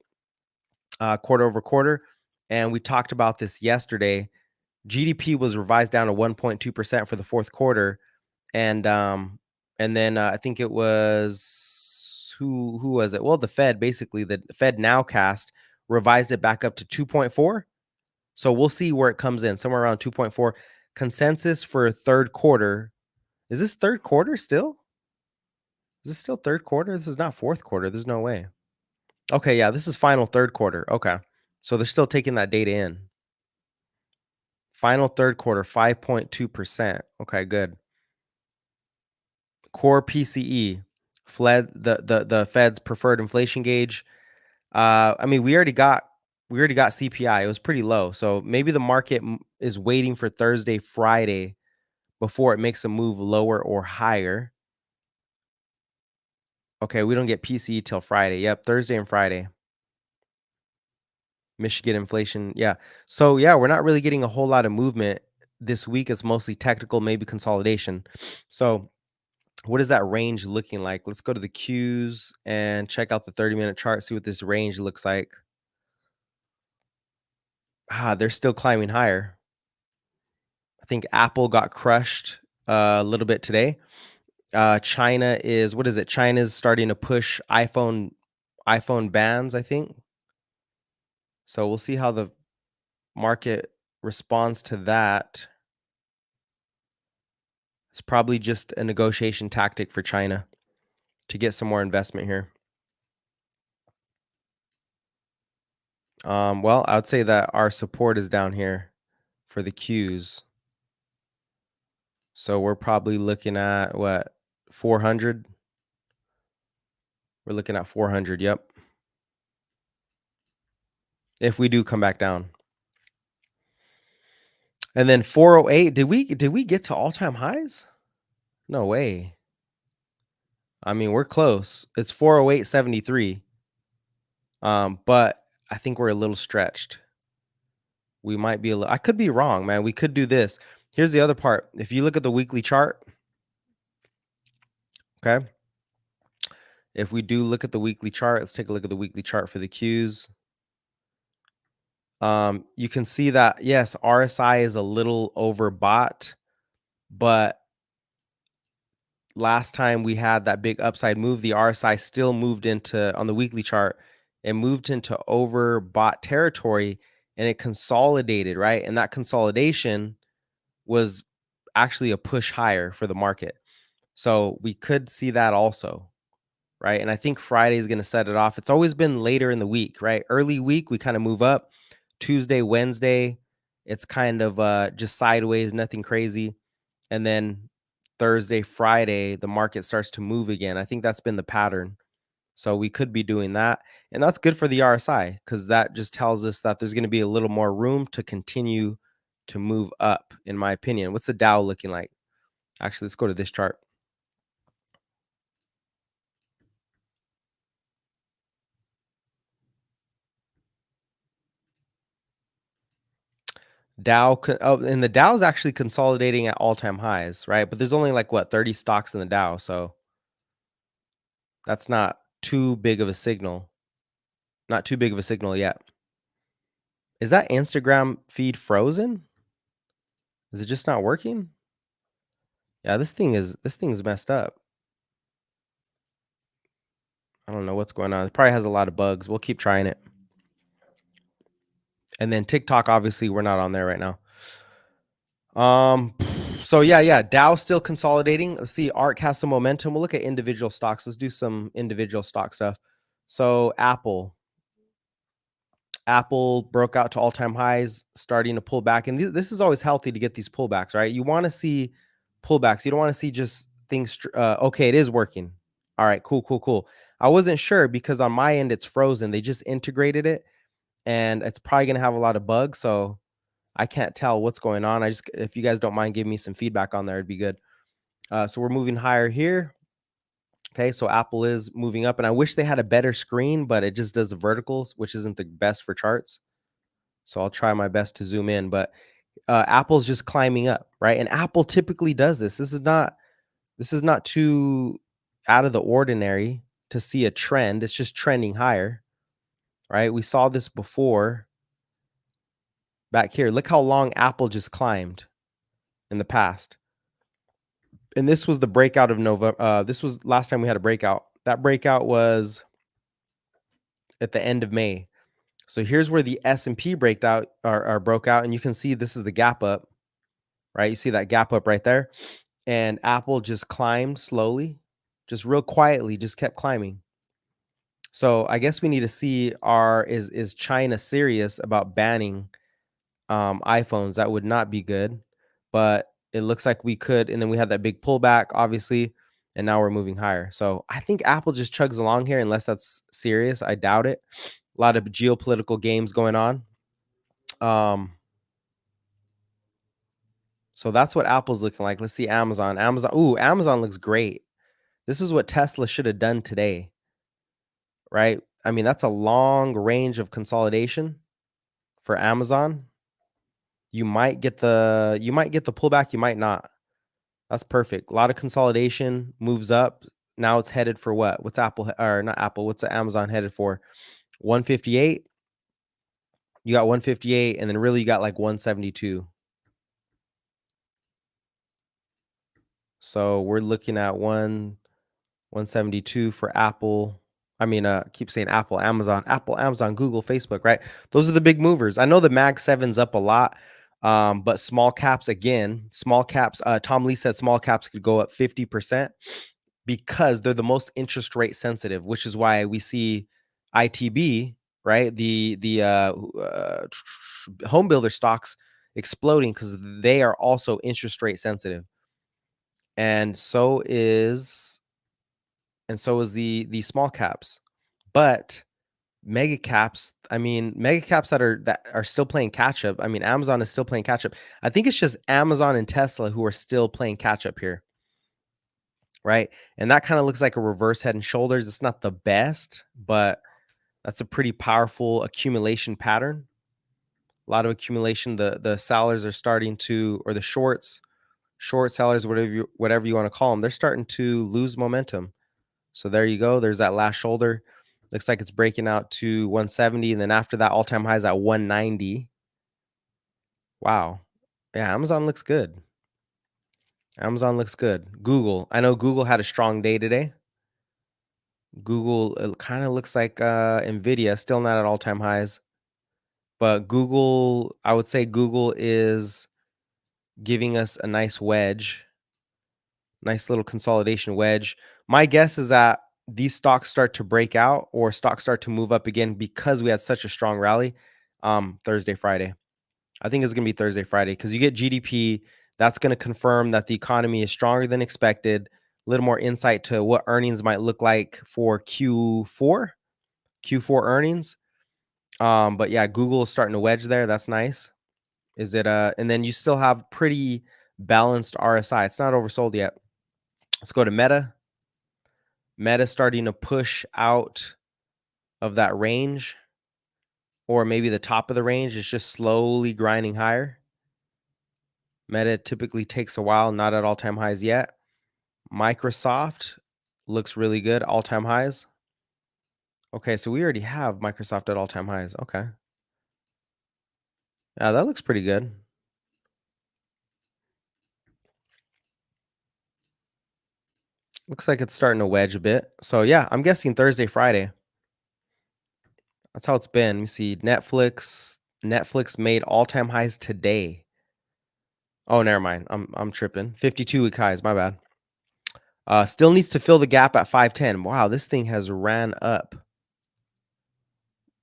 quarter over quarter. And we talked about this yesterday. GDP was revised down to 1.2% for the fourth quarter. And then I think it was, who was it? Well, the Fed, basically the Fed nowcast revised it back up to 2.4. So we'll see where it comes in, somewhere around 2.4. Consensus for third quarter. Is this third quarter still? Is this still third quarter? This is not fourth quarter. There's no way. Okay, yeah, this is final third quarter. Okay. So they're still taking that data in. Final third quarter, 5.2%. Okay, good. Core PCE, the Fed's preferred inflation gauge. I mean, we already got CPI. It was pretty low. So maybe the market is waiting for Thursday, Friday before it makes a move lower or higher. Okay, we don't get PCE till Friday. Yep, Thursday and Friday. Michigan inflation. Yeah. So yeah, we're not really getting a whole lot of movement this week. It's mostly technical, maybe consolidation. So what is that range looking like? Let's go to the Qs and check out the 30-minute chart, see what this range looks like. They're still climbing higher. I think Apple got crushed a little bit today. China is, what is it? China's starting to push iPhone bans, I think. So we'll see how the market responds to that. It's probably just a negotiation tactic for China to get some more investment here. Well, I would say that our support is down here for the Qs. So we're probably looking at what, 400? We're looking at 400, yep. If we do come back down. And then 408, did we get to all-time highs? No way. I mean, we're close. It's 408.73. But I think we're a little stretched. We might be I could be wrong, man. We could do this. Here's the other part. If you look at the weekly chart, okay? If we do look at the weekly chart, let's take a look at the weekly chart for the Qs. You can see that, yes, RSI is a little overbought, but last time we had that big upside move, the RSI still moved into, on the weekly chart, it moved into overbought territory and it consolidated, right? And that consolidation was actually a push higher for the market. So we could see that also, right? And I think Friday is going to set it off. It's always been later in the week, right? Early week, we kind of move up. Tuesday, Wednesday, it's kind of just sideways, nothing crazy. And then Thursday, Friday, the market starts to move again. I think that's been the pattern. So we could be doing that. And that's good for the RSI because that just tells us that there's going to be a little more room to continue to move up, in my opinion. What's the Dow looking like? Actually, let's go to this chart. And the Dow's actually consolidating at all-time highs, right? But there's only like what 30 stocks in the Dow, so that's not too big of a signal. Not too big of a signal yet. Is that Instagram feed frozen? Is it just not working? Yeah, this thing's messed up. I don't know what's going on. It probably has a lot of bugs. We'll keep trying it. And then TikTok, obviously, we're not on there right now. So yeah, Dow's still consolidating. Let's see, ARK has some momentum. We'll look at individual stocks. Let's do some individual stock stuff. So Apple broke out to all-time highs, starting to pull back. And this is always healthy to get these pullbacks, right? You want to see pullbacks. You don't want to see just things. Okay, it is working. All right, cool. I wasn't sure because on my end, it's frozen. They just integrated it, and it's probably going to have a lot of bugs. So I can't tell what's going on. If you guys don't mind giving me some feedback on there, it'd be good. So we're moving higher here. Okay, so Apple is moving up, and I wish they had a better screen, but it just does the verticals, which isn't the best for charts. So I'll try my best to zoom in, but Apple's just climbing up, right? And Apple typically does this. This is not too out of the ordinary to see a trend. It's just trending higher, right? We saw this before back here. Look how long Apple just climbed in the past. And this was the breakout of November. This was last time we had a breakout. That breakout was at the end of May. So here's where the S&P breakout or broke out, and you can see this is the gap up, right? You see that gap up right there, and Apple just climbed slowly, just real quietly, just kept climbing. So I guess we need to see is China serious about banning iPhones? That would not be good, but it looks like we could. And then we had that big pullback, obviously, and now we're moving higher. So I think Apple just chugs along here, unless that's serious. I doubt it. A lot of geopolitical games going on. So that's what Apple's looking like. Let's see Amazon. Amazon looks great. This is what Tesla should have done today, right? I mean, that's a long range of consolidation for Amazon. You might get the pullback, you might not. That's perfect. A lot of consolidation, moves up. Now it's headed for what? What's Apple or not Apple? What's the Amazon headed for? 158. You got 158, and then really you got like 172. So we're looking at 172 for Apple. I mean, keep saying Apple, Amazon, Google, Facebook, right? Those are the big movers. I know the Mag 7's up a lot, but small caps, Tom Lee said small caps could go up 50% because they're the most interest rate sensitive, which is why we see ITB, right? The home builder stocks exploding because they are also interest rate sensitive. And so is the small caps. But mega caps that are still playing catch up. I mean, Amazon is still playing catch up. I think it's just Amazon and Tesla who are still playing catch up here, right? And that kind of looks like a reverse head and shoulders. It's not the best, but that's a pretty powerful accumulation pattern. A lot of accumulation. The sellers are starting to, or the short sellers, whatever you want to call them, they're starting to lose momentum. So there you go. There's that last shoulder. Looks like it's breaking out to 170. And then after that, all-time highs at 190. Wow. Yeah, Amazon looks good. Google. I know Google had a strong day today. Google, it kind of looks like NVIDIA, still not at all-time highs. But Google, I would say Google is giving us a nice wedge, nice little consolidation wedge. My guess is that these stocks start to break out or stocks start to move up again because we had such a strong rally Thursday, Friday. I think it's going to be Thursday, Friday because you get GDP. That's going to confirm that the economy is stronger than expected. A little more insight to what earnings might look like for Q4 earnings. But yeah, Google is starting to wedge there. That's nice. Is it and then you still have pretty balanced RSI. It's not oversold yet. Let's go to Meta. Meta starting to push out of that range, or maybe the top of the range is just slowly grinding higher. Meta typically takes a while, not at all-time highs yet. Microsoft looks really good, all-time highs. Okay, so we already have Microsoft at all-time highs. Okay. Yeah, that looks pretty good. Looks like it's starting to wedge a bit. So yeah, I'm guessing Thursday, Friday. That's how it's been. Let me see. Netflix made all-time highs today. Oh, never mind. I'm tripping. 52-week highs. My bad. Still needs to fill the gap at 510. Wow, this thing has ran up.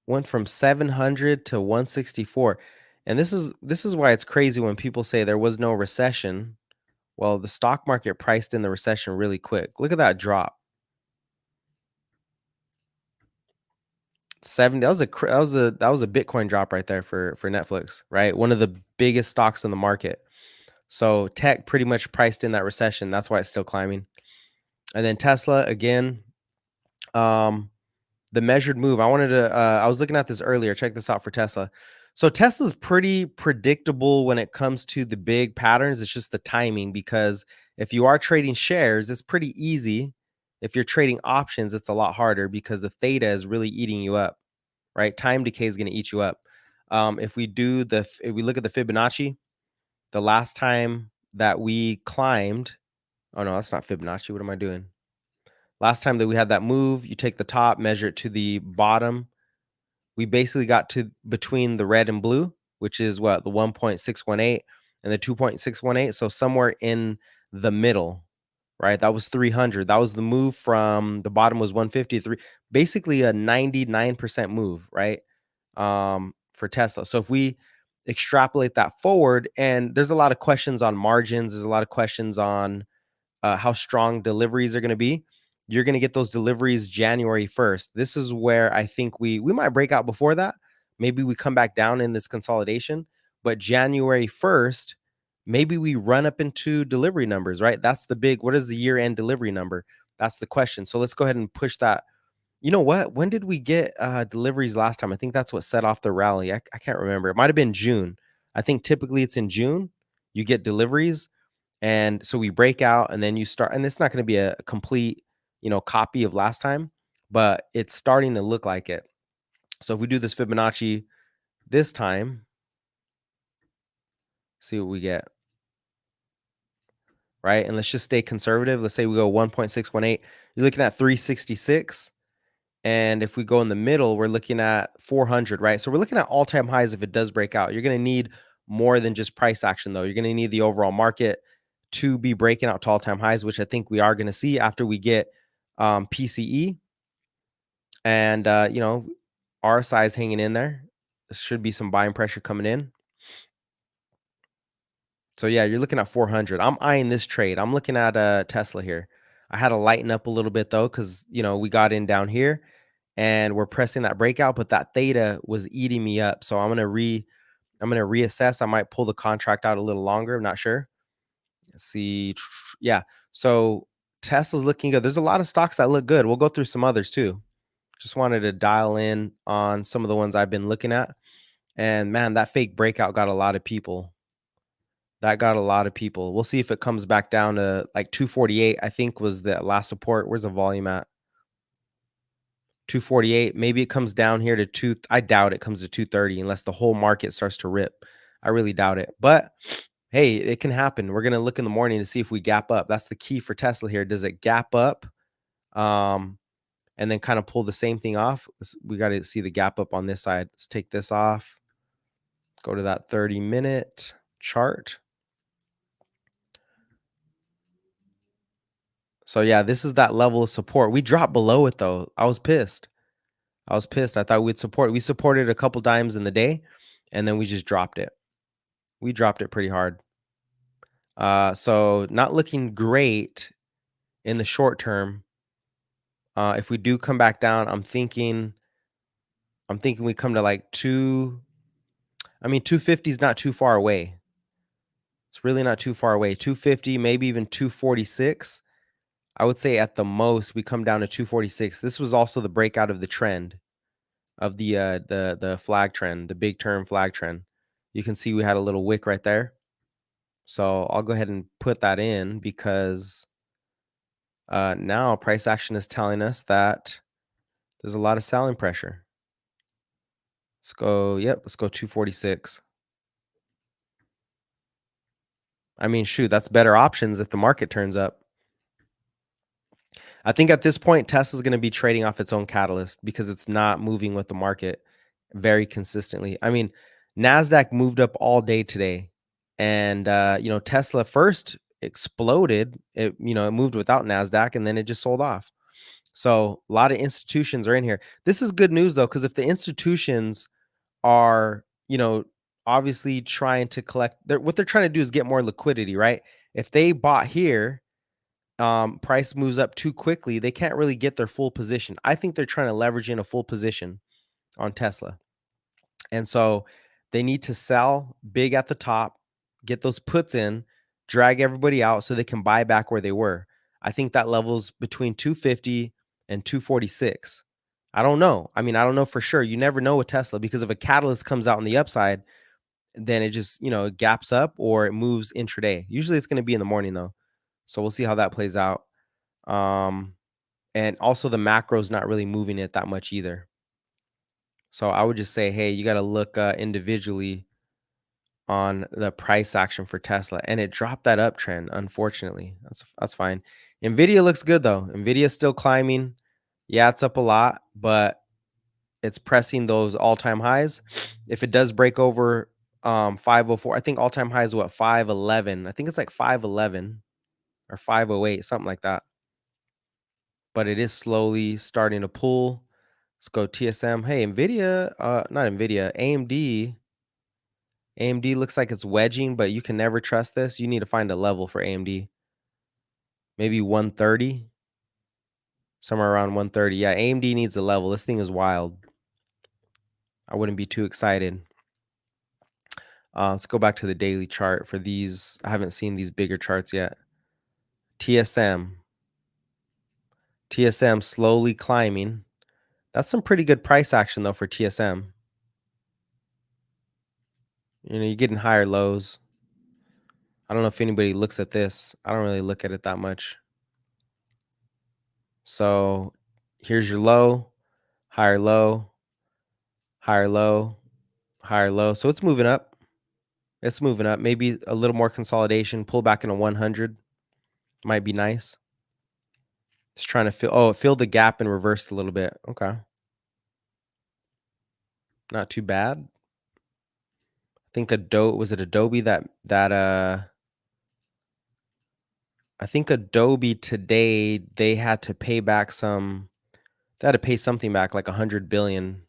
Went from 700 to 164. And this is why it's crazy when people say there was no recession. Well, the stock market priced in the recession really quick. Look at that drop. 70. That was a Bitcoin drop right there for Netflix, right? One of the biggest stocks in the market. So tech pretty much priced in that recession. That's why it's still climbing. And then Tesla again, the measured move. I was looking at this earlier. Check this out for Tesla. So Tesla's pretty predictable when it comes to the big patterns. It's just the timing, because if you are trading shares, it's pretty easy. If you're trading options, it's a lot harder because the theta is really eating you up, right? Time decay is going to eat you up. If we look at the Fibonacci, the last time that we climbed, oh no, that's not Fibonacci. What am I doing? Last time that we had that move, you take the top, measure it to the bottom. We basically got to between the red and blue, which is what, the 1.618 and the 2.618. So somewhere in the middle, right? That was 300. That was the move from the bottom was 153, basically a 99% move, right? For Tesla. So if we extrapolate that forward, and there's a lot of questions on margins, there's a lot of questions on how strong deliveries are going to be. You're going to get those deliveries January 1st. This is where I think we might break out before that. Maybe we come back down in this consolidation, but January 1st, maybe we run up into delivery numbers, right? That's the big, what is the year-end delivery number? That's the question. So let's go ahead and push that. You know what? When did we get deliveries last time? I think that's what set off the rally. I can't remember. It might have been June. I think typically it's in June. You get deliveries. And so we break out and then you start, and it's not going to be a complete, copy of last time, but it's starting to look like it. So if we do this Fibonacci this time, see what we get, right? And let's just stay conservative. Let's say we go 1.618. You're looking at 366. And if we go in the middle, we're looking at 400, right? So we're looking at all-time highs if it does break out. You're going to need more than just price action, though. You're going to need the overall market to be breaking out to all-time highs, which I think we are going to see after we get PCE. And, RSI is hanging in there. There should be some buying pressure coming in. So, yeah, you're looking at 400. I'm eyeing this trade. I'm looking at Tesla here. I had to lighten up a little bit, though, because, we got in down here. And we're pressing that breakout, but that theta was eating me up. So I'm gonna reassess. I might pull the contract out a little longer. I'm not sure. Let's see. Yeah. So Tesla's looking good. There's a lot of stocks that look good. We'll go through some others too. Just wanted to dial in on some of the ones I've been looking at. And man, that fake breakout got a lot of people. That got a lot of people. We'll see if it comes back down to like 248, I think was the last support. Where's the volume at? 248. Maybe it comes down here to 2. I doubt it comes to 230 unless the whole market starts to rip. I really doubt it. But hey, it can happen. We're going to look in the morning to see if we gap up. That's the key for Tesla here. Does it gap up? And then kind of pull the same thing off? We got to see the gap up on this side. Let's take this off. Go to that 30-minute chart. So yeah, this is that level of support. We dropped below it though. I was pissed. I thought we'd support. We supported a couple times in the day, and then we just dropped it. We dropped it pretty hard. So not looking great in the short term. If we do come back down, I'm thinking we come to like 250 is not too far away. It's really not too far away. 250, maybe even 246. I would say at the most we come down to 246. This was also the breakout of the trend of the flag trend, the big term flag trend. You can see we had a little wick right there. So I'll go ahead and put that in because now price action is telling us that there's a lot of selling pressure. Let's go, let's go 246. I mean, shoot, that's better options if the market turns up. I think at this point, Tesla's going to be trading off its own catalyst because it's not moving with the market very consistently. I mean, NASDAQ moved up all day today. And, Tesla first exploded. It moved without NASDAQ and then it just sold off. So a lot of institutions are in here. This is good news, though, because if the institutions are, obviously trying to collect, what they're trying to do is get more liquidity, right? If they bought here, price moves up too quickly, they can't really get their full position. I think they're trying to leverage in a full position on Tesla. And so they need to sell big at the top, get those puts in, drag everybody out so they can buy back where they were. I think that level's between 250 and 246. I don't know. I mean, I don't know for sure. You never know with Tesla because if a catalyst comes out on the upside, then it just, it gaps up or it moves intraday. Usually it's going to be in the morning though. So we'll see how that plays out. And also the macro is not really moving it that much either. So I would just say, hey, you got to look individually on the price action for Tesla, and it dropped that uptrend. Unfortunately, that's fine. Nvidia looks good though. Nvidia's still climbing. Yeah, it's up a lot, but it's pressing those all-time highs. If it does break over 504, I think all-time high is what, 511. I think it's like 511 or 508, something like that. But it is slowly starting to pull. Let's go TSM. Hey, Nvidia, not Nvidia, AMD. AMD looks like it's wedging, but you can never trust this. You need to find a level for AMD. Maybe 130. Somewhere around 130. Yeah, AMD needs a level. This thing is wild. I wouldn't be too excited. Let's go back to the daily chart for these. I haven't seen these bigger charts yet. TSM. TSM slowly climbing. That's some pretty good price action, though, for TSM. You're getting higher lows. I don't know if anybody looks at this. I don't really look at it that much. So here's your low, higher low, higher low, higher low. So it's moving up. It's moving up. Maybe a little more consolidation. Pull back into 100. Might be nice. Just trying to fill. Oh, it filled the gap and reversed a little bit. Okay. Not too bad. I think was it Adobe that I think Adobe today they had to pay back something back like 100 billion.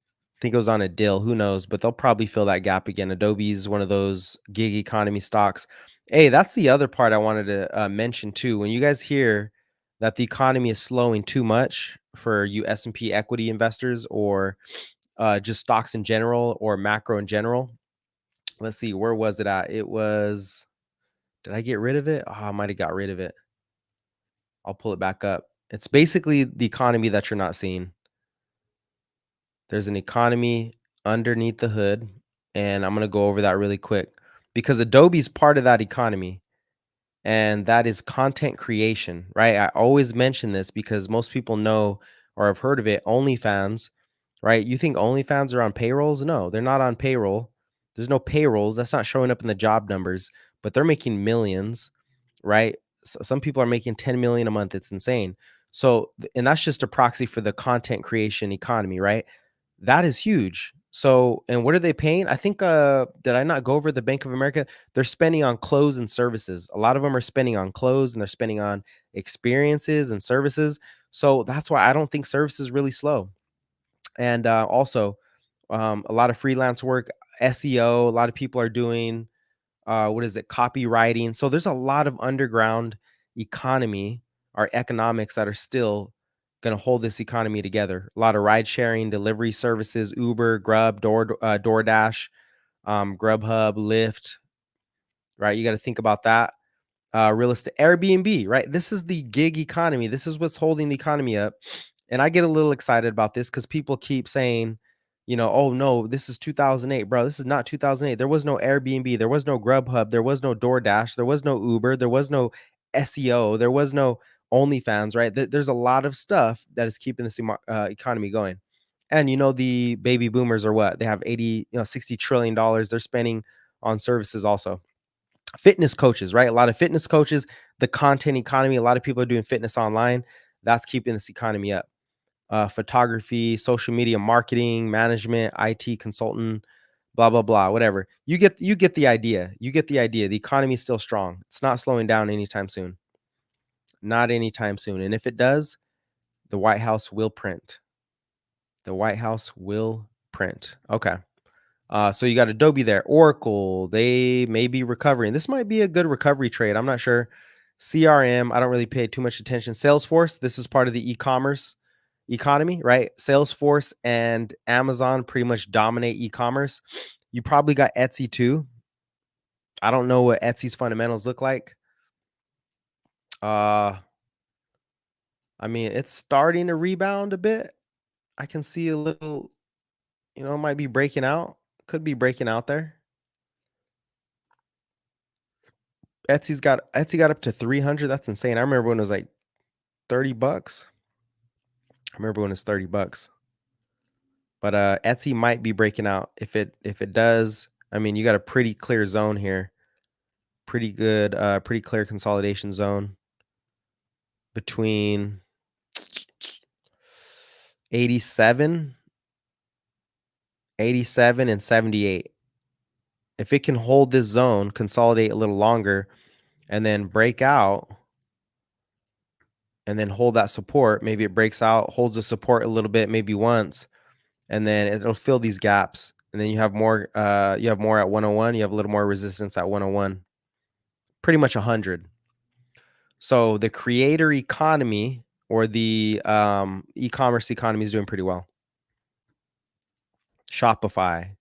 I think it was on a deal. Who knows? But they'll probably fill that gap again. Adobe's one of those gig economy stocks. Hey, that's the other part I wanted to mention too. When you guys hear that the economy is slowing too much for you S&P equity investors or just stocks in general or macro in general, let's see, where was it at? It was, did I get rid of it? Oh, I might have got rid of it. I'll pull it back up. It's basically the economy that you're not seeing. There's an economy underneath the hood, and I'm going to go over that really quick because Adobe's part of that economy, and that is content creation, right? I always mention this because most people know or have heard of it, OnlyFans, right? You think OnlyFans are on payrolls? No, they're not on payroll. There's no payrolls. That's not showing up in the job numbers, but they're making millions, right? So some people are making 10 million a month. It's insane. So, and that's just a proxy for the content creation economy, right? That is huge. So, and what are they paying? I think, did I not go over the Bank of America? They're spending on clothes and services. A lot of them are spending on clothes and they're spending on experiences and services. So that's why I don't think services really slow. And also, a lot of freelance work, SEO. A lot of people are doing what is it, copywriting. So there's a lot of underground economy or economics that are still going to hold this economy together. A lot of ride sharing, delivery services, Uber, Grub, DoorDash, Grubhub, Lyft, right? You got to think about that. Real estate, Airbnb, right? This is the gig economy. This is what's holding the economy up. And I get a little excited about this because people keep saying, oh no, this is 2008, bro. This is not 2008. There was no Airbnb. There was no Grubhub. There was no DoorDash. There was no Uber. There was no SEO. There was no OnlyFans, right? There's a lot of stuff that is keeping this economy going. And the baby boomers are what? They have $60 trillion they're spending on services also. Fitness coaches, right? A lot of fitness coaches, the content economy, a lot of people are doing fitness online. That's keeping this economy up. Photography, social media marketing, management, IT consultant, blah, blah, blah, whatever. You get the idea. You get the idea. The economy is still strong. It's not slowing down anytime soon. Not anytime soon. And if it does, the White House will print. The White House will print. Okay. So you got Adobe there. Oracle, they may be recovering. This might be a good recovery trade. I'm not sure. CRM, I don't really pay too much attention. Salesforce, this is part of the e-commerce economy, right? Salesforce and Amazon pretty much dominate e-commerce. You probably got Etsy too. I don't know what Etsy's fundamentals look like. I mean, it's starting to rebound a bit. I can see a little, it might be breaking out. Could be breaking out there. Etsy got up to 300. That's insane. I remember when it was like $30. I remember when it was $30. But Etsy might be breaking out. If it does, I mean, you got a pretty clear zone here. Pretty good, pretty clear consolidation zone between 87 and 78. If it can hold this zone, consolidate a little longer, and then break out and then hold that support, maybe it breaks out, holds the support a little bit, maybe once, and then it'll fill these gaps. And then you have more at 101. You have a little more resistance at 101, pretty much 100. So the creator economy or the e-commerce economy is doing pretty well. Shopify.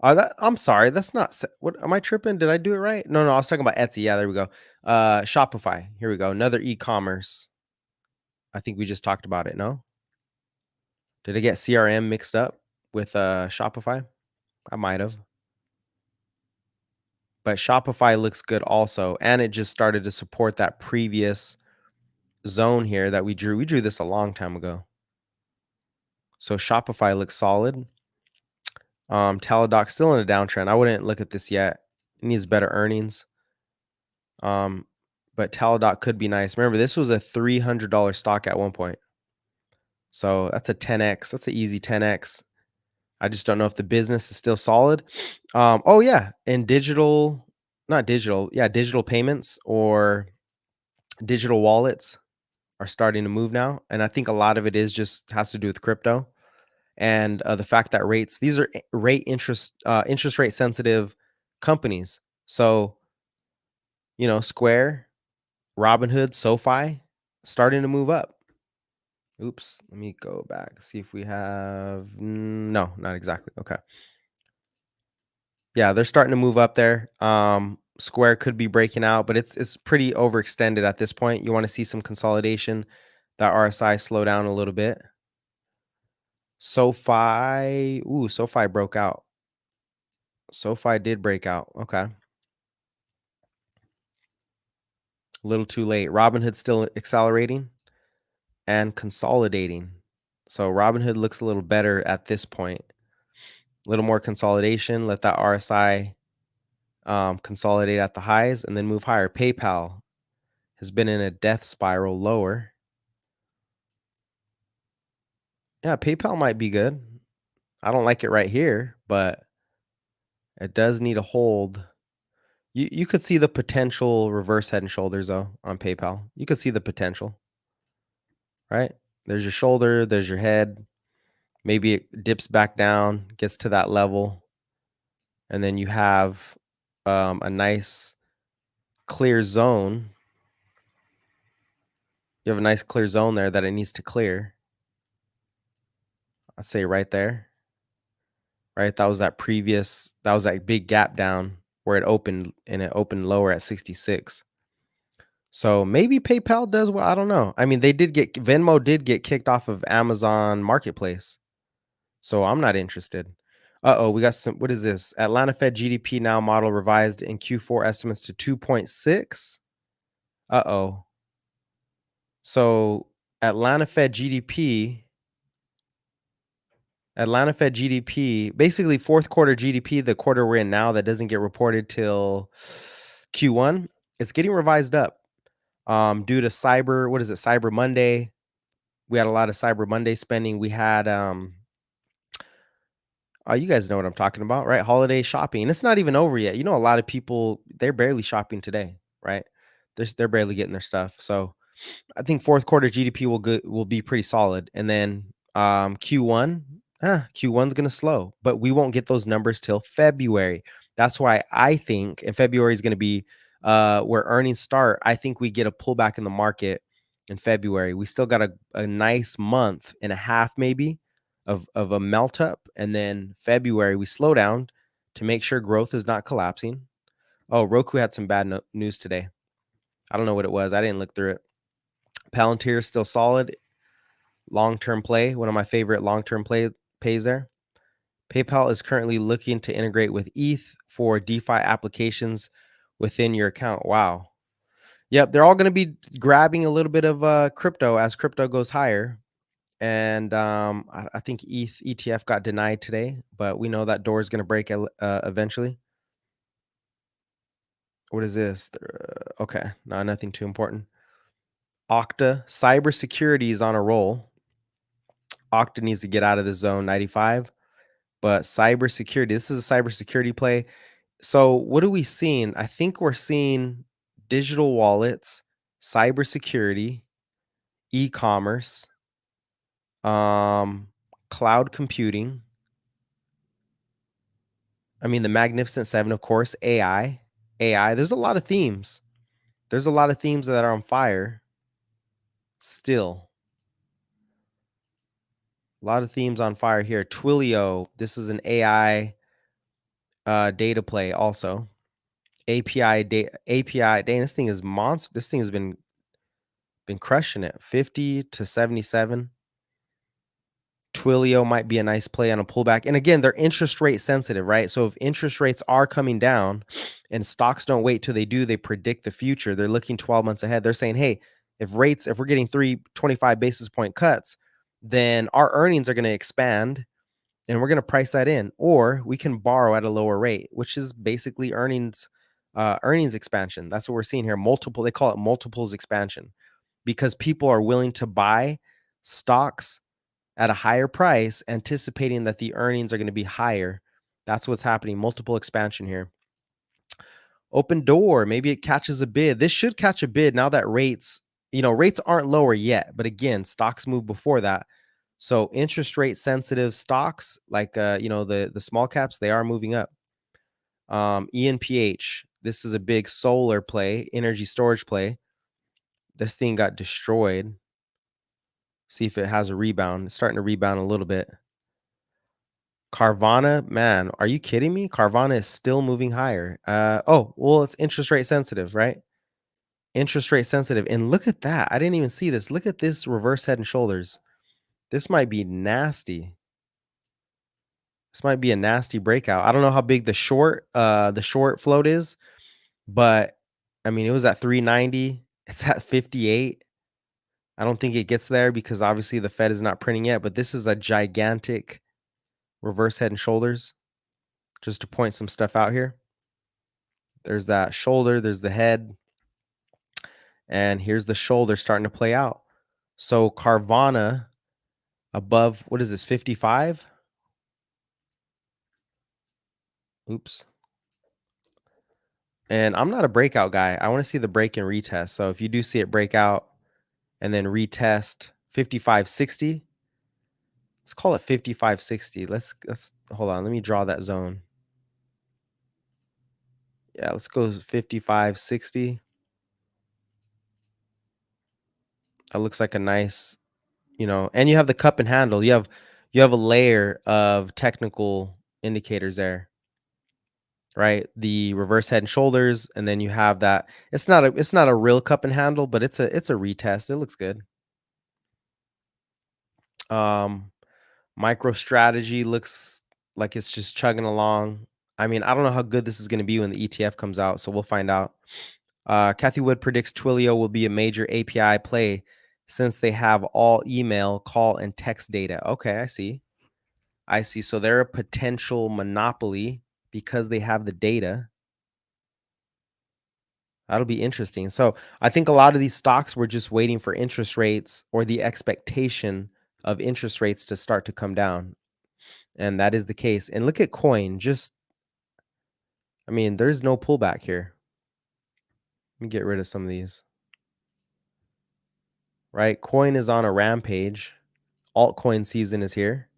I'm sorry, that's not what am I tripping? Did I do it right? No, I was talking about Etsy. Yeah, there we go. Shopify. Here we go. Another e-commerce. I think we just talked about it. No? Did I get CRM mixed up with Shopify? I might have. But Shopify looks good also. And it just started to support that previous zone here that we drew. We drew this a long time ago. So Shopify looks solid. Teladoc still in a downtrend. I wouldn't look at this yet. It needs better earnings. But Teladoc could be nice. Remember, this was a $300 stock at one point. So that's a 10x. That's an easy 10x. I just don't know if the business is still solid. Oh yeah, and digital payments or digital wallets are starting to move now, and I think a lot of it has to do with crypto and the fact that these are interest rate sensitive companies. So Square, Robinhood, SoFi starting to move up. Oops, let me go back, see if we have, no, not exactly. Okay. Yeah, they're starting to move up there. Square could be breaking out, but it's pretty overextended at this point. You want to see some consolidation. That RSI slow down a little bit. SoFi, SoFi broke out. SoFi did break out. Okay. A little too late. Robinhood still accelerating and consolidating. So Robinhood looks a little better at this point. A little more consolidation. Let that RSI consolidate at the highs and then move higher. PayPal has been in a death spiral lower. Yeah, PayPal might be good. I don't like it right here, but it does need a hold. You could see the potential reverse head and shoulders though on PayPal. You could see the potential, right? There's your shoulder, there's your head. Maybe it dips back down, gets to that level, and then you have a nice clear zone. You have a nice clear zone there that it needs to clear. I'd say right there, right? That was that big gap down where it opened, and it opened lower at 66. So maybe PayPal does well. I don't know. I mean, Venmo did get kicked off of Amazon Marketplace. So I'm not interested. We got some. What is this? Atlanta Fed GDP now model revised in Q4 estimates to 2.6. So Atlanta Fed GDP, basically fourth quarter GDP, the quarter we're in now that doesn't get reported till Q1, it's getting revised up due to Cyber Monday. We had a lot of Cyber Monday spending. We had you guys know what I'm talking about, right? Holiday shopping. And it's not even over yet. You know, a lot of people, they're barely shopping today, right? They're barely getting their stuff. So I think fourth quarter GDP will be pretty solid. And then Q1's gonna slow, but we won't get those numbers till February. That's why I think, and February is gonna be where earnings start. I think we get a pullback in the market in February. We still got a nice month and a half maybe of a melt up, and then February we slow down to make sure growth is not collapsing. Oh, Roku had some bad news today. I don't know what it was. I didn't look through it. Palantir is still solid. Long-term play, one of my favorite long-term pays there. PayPal is currently looking to integrate with ETH for DeFi applications within your account. Wow. Yep, they're all going to be grabbing a little bit of crypto as crypto goes higher. And I think ETH ETF got denied today, but we know that door is going to break eventually. What is this? Okay, nothing too important. Okta, cybersecurity is on a roll. Okta needs to get out of the zone 95, but cybersecurity, this is a cybersecurity play. So what are we seeing? I think we're seeing digital wallets, cybersecurity, e-commerce, cloud computing. I mean, the Magnificent Seven, of course, AI. There's a lot of themes. There's a lot of themes that are on fire still. A lot of themes on fire here. Twilio, this is an AI data play also. API, dang, this thing is monster. This thing has been crushing it. 50 to 77. Twilio might be a nice play on a pullback. And again, they're interest rate sensitive, right? So if interest rates are coming down and stocks don't wait till they do, they predict the future. They're looking 12 months ahead. They're saying, hey, if we're getting 325 basis point cuts, then our earnings are going to expand and we're going to price that in, or we can borrow at a lower rate, which is basically earnings expansion. That's what we're seeing here. They call it multiples expansion, because people are willing to buy stocks at a higher price, anticipating that the earnings are going to be higher. That's what's happening. Multiple expansion here. Open door. Maybe it catches a bid. This should catch a bid now that rates aren't lower yet. But again, stocks move before that. So interest rate sensitive stocks like the small caps, they are moving up. ENPH. This is a big solar play, energy storage play. This thing got destroyed. See if it has a rebound. It's starting to rebound a little bit. Carvana, man, are you kidding me? Carvana is still moving higher. It's interest rate sensitive, right? Interest rate sensitive. And look at that. I didn't even see this. Look at this reverse head and shoulders. This might be nasty. This might be a nasty breakout. I don't know how big the short float is, but I mean, it was at 390. It's at 58. I don't think it gets there because obviously the Fed is not printing yet, but this is a gigantic reverse head and shoulders. Just to point some stuff out here. There's that shoulder, there's the head, and here's the shoulder starting to play out. So Carvana above, what is this, 55? Oops. And I'm not a breakout guy. I want to see the break and retest. So if you do see it break out and then retest 55.60, let's call it 55.60. Let's hold on. Let me draw that zone. Yeah, let's go 55.60. That looks like a nice, and you have the cup and handle. You have a layer of technical indicators there, right? The reverse head and shoulders, and then you have that. It's not a real cup and handle, but it's a retest. It looks good. MicroStrategy looks like it's just chugging along. I mean, I don't know how good this is going to be when the ETF comes out, so we'll find out. Kathy Wood predicts Twilio will be a major API play since they have all email, call, and text data. Okay, I see. So they're a potential monopoly because they have the data. That'll be interesting. So I think a lot of these stocks were just waiting for interest rates or the expectation of interest rates to start to come down. And that is the case. And look at coin. There's no pullback here. Let me get rid of some of these. Right? Coin is on a rampage. Altcoin season is here.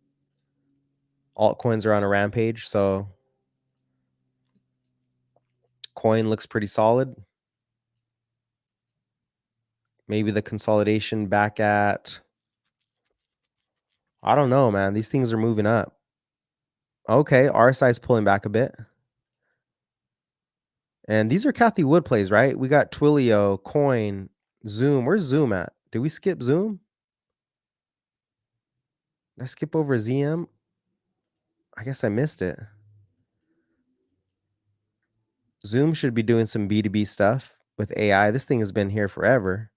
Altcoins are on a rampage. So coin looks pretty solid. Maybe the consolidation back at, I don't know, man. These things are moving up. Okay, RSI is pulling back a bit. And these are Kathy Wood plays, right? We got Twilio, Coin, Zoom. Where's Zoom at? Did we skip Zoom? Did I skip over ZM? I guess I missed it. Zoom should be doing some B2B stuff with AI. This thing has been here forever.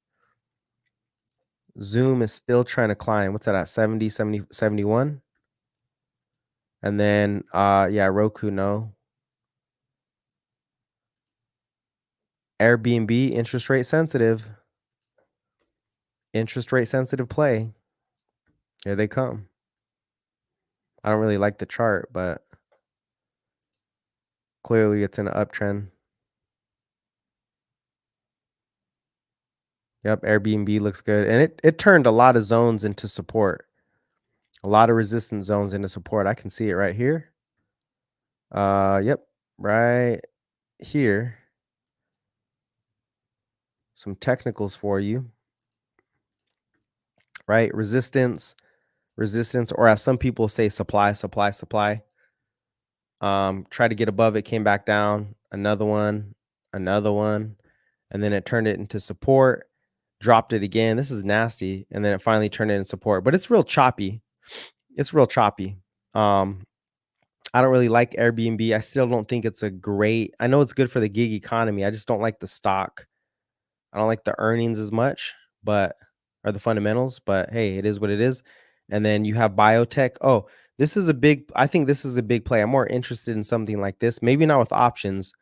Zoom is still trying to climb. What's that at? 70, 70, 71? And then, yeah, Roku, no. Airbnb, interest rate sensitive. Interest rate sensitive play. Here they come. I don't really like the chart, but clearly it's in an uptrend. Yep, Airbnb looks good. And it turned a lot of zones into support. A lot of resistance zones into support. I can see it right here. Yep, right here. Some technicals for you. Right? Resistance, or as some people say, supply. Try to get above it, came back down. Another one, and then it turned it into support. Dropped it again. This is nasty. And then it finally turned it into support. But it's real choppy. I don't really like Airbnb. I still don't think it's I know it's good for the gig economy. I just don't like the stock. I don't like the earnings as much, or the fundamentals, but hey, it is what it is. And then you have biotech. Oh, I think this is a big play. I'm more interested in something like this. Maybe not with options,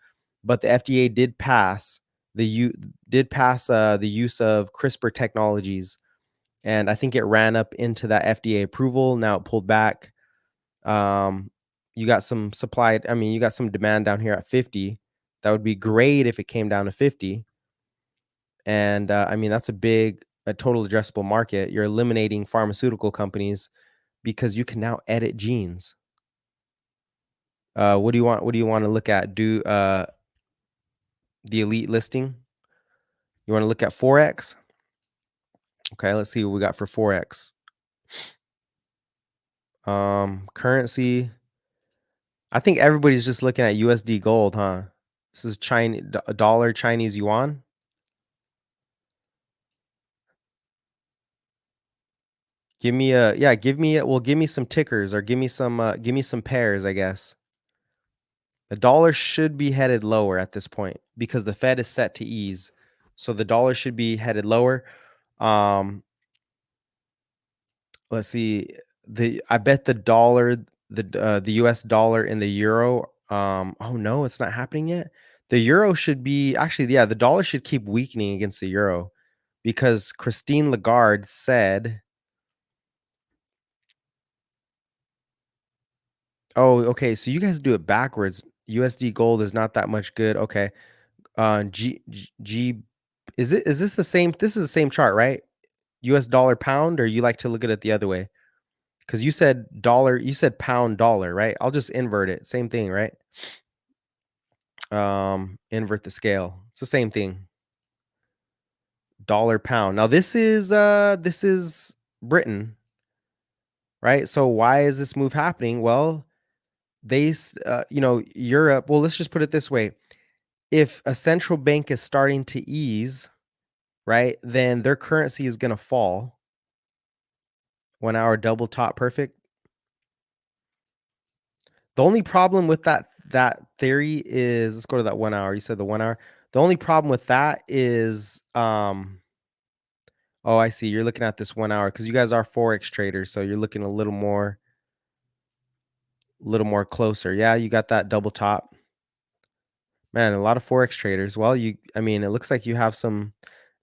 but the FDA did pass the use of CRISPR technologies. And I think it ran up into that FDA approval. Now it pulled back. You got some supply. You got some demand down here at 50. That would be great if it came down to 50. And that's a total addressable market. You're eliminating pharmaceutical companies because you can now edit genes. What do you want? What do you want to look at? Do the elite listing? You want to look at Forex? Okay, let's see what we got for Forex. Currency. I think everybody's just looking at USD gold, huh? This is dollar Chinese yuan. Give me some tickers, or give me some pairs, I guess. The dollar should be headed lower at this point because the Fed is set to ease. So the dollar should be headed lower. Let's see. I bet the dollar, the US dollar and the euro. Oh no, it's not happening yet. The euro should be the dollar should keep weakening against the euro because Christine Lagarde said, oh, okay, so you guys do it backwards. USD gold is not that much good. Okay. G is this the same? This is the same chart, right? US dollar pound, or you like to look at it the other way? Because you said dollar, you said pound dollar, right? I'll just invert it. Same thing, right? Invert the scale. It's the same thing. Dollar pound. Now this is Britain, right? So why is this move happening? Well, Europe. Well, let's just put it this way: if a central bank is starting to ease, right, then their currency is going to fall. 1 hour double top, perfect. The only problem with that theory is, let's go to that 1 hour. You said the 1 hour. The only problem with that is, oh, I see. You're looking at this 1 hour because you guys are forex traders, so you're looking a little more closer. Yeah, you got that double top. Man, a lot of forex traders. Well, I mean, it looks like you have some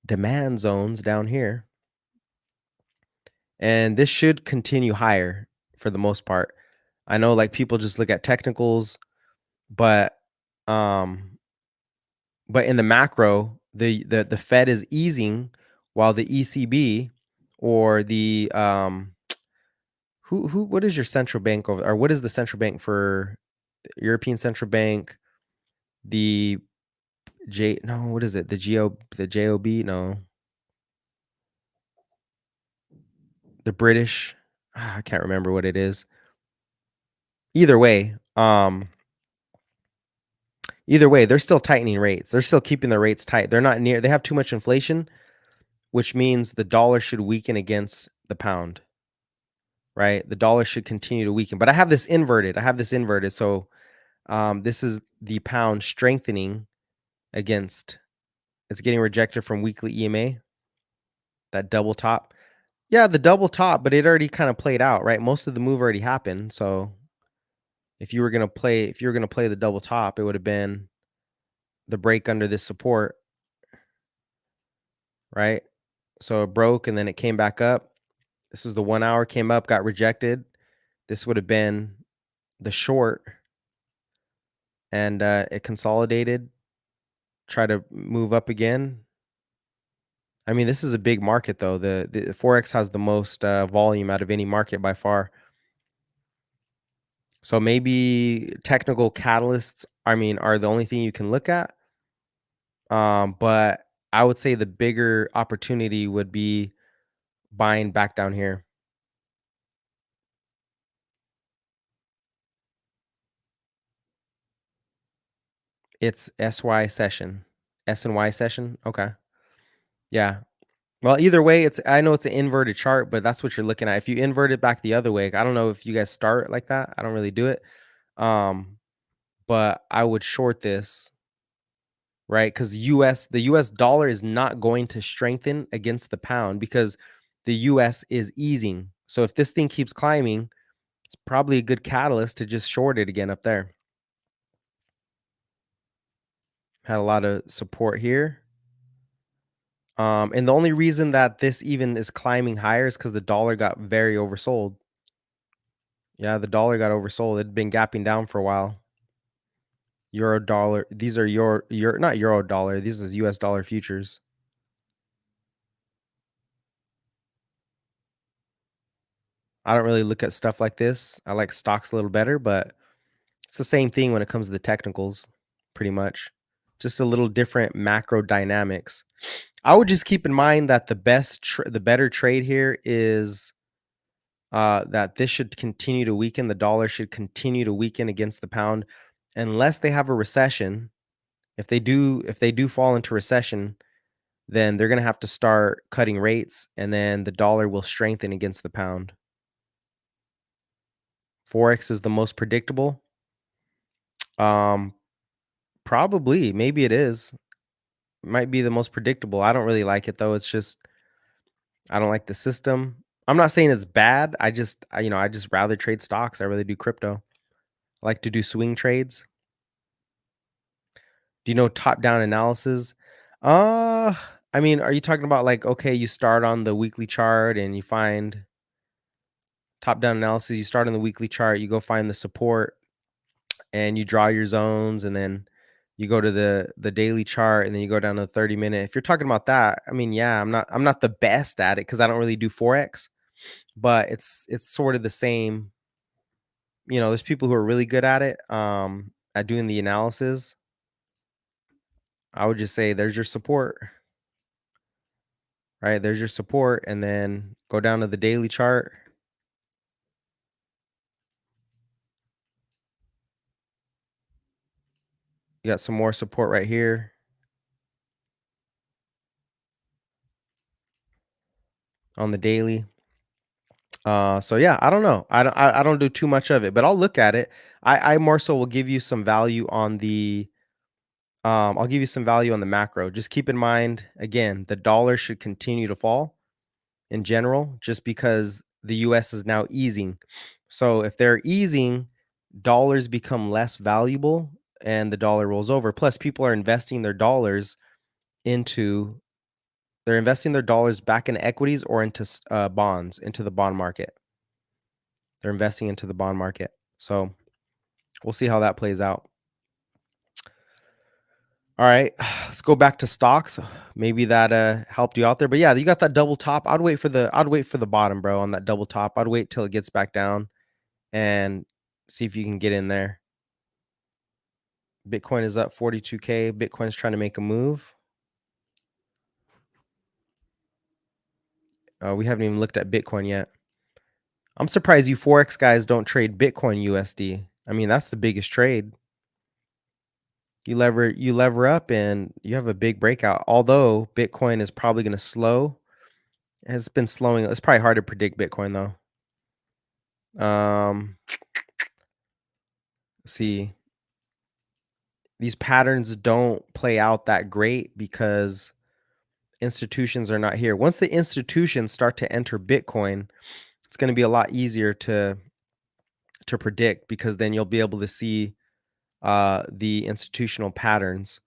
demand zones down here. And this should continue higher for the most part. I know like people just look at technicals, but in the macro, the Fed is easing while the ECB or the what is your central bank over, or what is the central bank for the European Central Bank? The what is it? The JOB? No. The British, I can't remember what it is. Either way, they're still tightening rates. They're still keeping the rates tight. They're not near, they have too much inflation, which means the dollar should weaken against the pound, right? The dollar should continue to weaken. But I have this inverted. So this is the pound strengthening against, it's getting rejected from weekly EMA, that double top. Yeah, the double top, but it already kind of played out, right? Most of the move already happened. So if you were going to play the double top, it would have been the break under this support, right? So it broke and then it came back up. This is the 1 hour, came up, got rejected. This would have been the short, and it consolidated, try to move up again. I mean, this is a big market though. The Forex has the most volume out of any market by far. So maybe technical catalysts, I mean, are the only thing you can look at. But I would say the bigger opportunity would be buying back down here. It's SY session, S and Y session. Okay. Yeah. Well, either way, I know it's an inverted chart, but that's what you're looking at. If you invert it back the other way, I don't know if you guys start like that. I don't really do it. But I would short this, right? Because the US dollar is not going to strengthen against the pound because the US is easing. So if this thing keeps climbing, it's probably a good catalyst to just short it again up there. Had a lot of support here. And the only reason that this even is climbing higher is because the dollar got very oversold. Yeah, the dollar got oversold. It'd been gapping down for a while. Euro dollar. These are your not euro dollar. This is US dollar futures. I don't really look at stuff like this. I like stocks a little better, but it's the same thing when it comes to the technicals, pretty much. Just a little different macro dynamics. I would just keep in mind that the better trade here is that this should continue to weaken. The dollar should continue to weaken against the pound, unless they have a recession. If they do fall into recession, then they're going to have to start cutting rates, and then the dollar will strengthen against the pound. Forex is the most predictable. Probably, maybe it is. It might be the most predictable. I don't really like it though. It's just I don't like the system. I'm not saying it's bad. I just rather trade stocks. I really do crypto. I like to do swing trades. Do you know top-down analysis? I mean, are you talking about like, okay, you start on the weekly chart and you find top-down analysis, you start on the weekly chart, you go find the support, and you draw your zones, and then you go to the daily chart, and then you go down to the 30-minute. If you're talking about that, I mean, yeah, I'm not the best at it because I don't really do forex, but it's sort of the same. You know, there's people who are really good at it, at doing the analysis. I would just say there's your support, right? There's your support, and then go down to the daily chart. You got some more support right here on the daily. So yeah, I don't know. I don't do too much of it, but I'll look at it. I more so will give you some value on the I'll give you some value on the macro. Just keep in mind, again, the dollar should continue to fall in general, just because the US is now easing. So if they're easing, dollars become less valuable and the dollar rolls over. Plus, people are investing their dollars into they're investing their dollars back in equities or into bonds, into the bond market. They're investing into the bond market. So we'll see how that plays out. All right, let's go back to stocks. Maybe that helped you out there. But yeah, you got that double top. I'd wait for the bottom, bro, on that double top. I'd wait till it gets back down and see if you can get in there. Bitcoin is up 42K. Bitcoin's trying to make a move. We haven't even looked at Bitcoin yet. I'm surprised you Forex guys don't trade Bitcoin USD. I mean, that's the biggest trade. You lever up and you have a big breakout. Although Bitcoin is probably going to slow. It has been slowing. It's probably hard to predict Bitcoin though. See, these patterns don't play out that great because institutions are not here. Once the institutions start to enter Bitcoin, it's going to be a lot easier to predict, because then you'll be able to see the institutional patterns.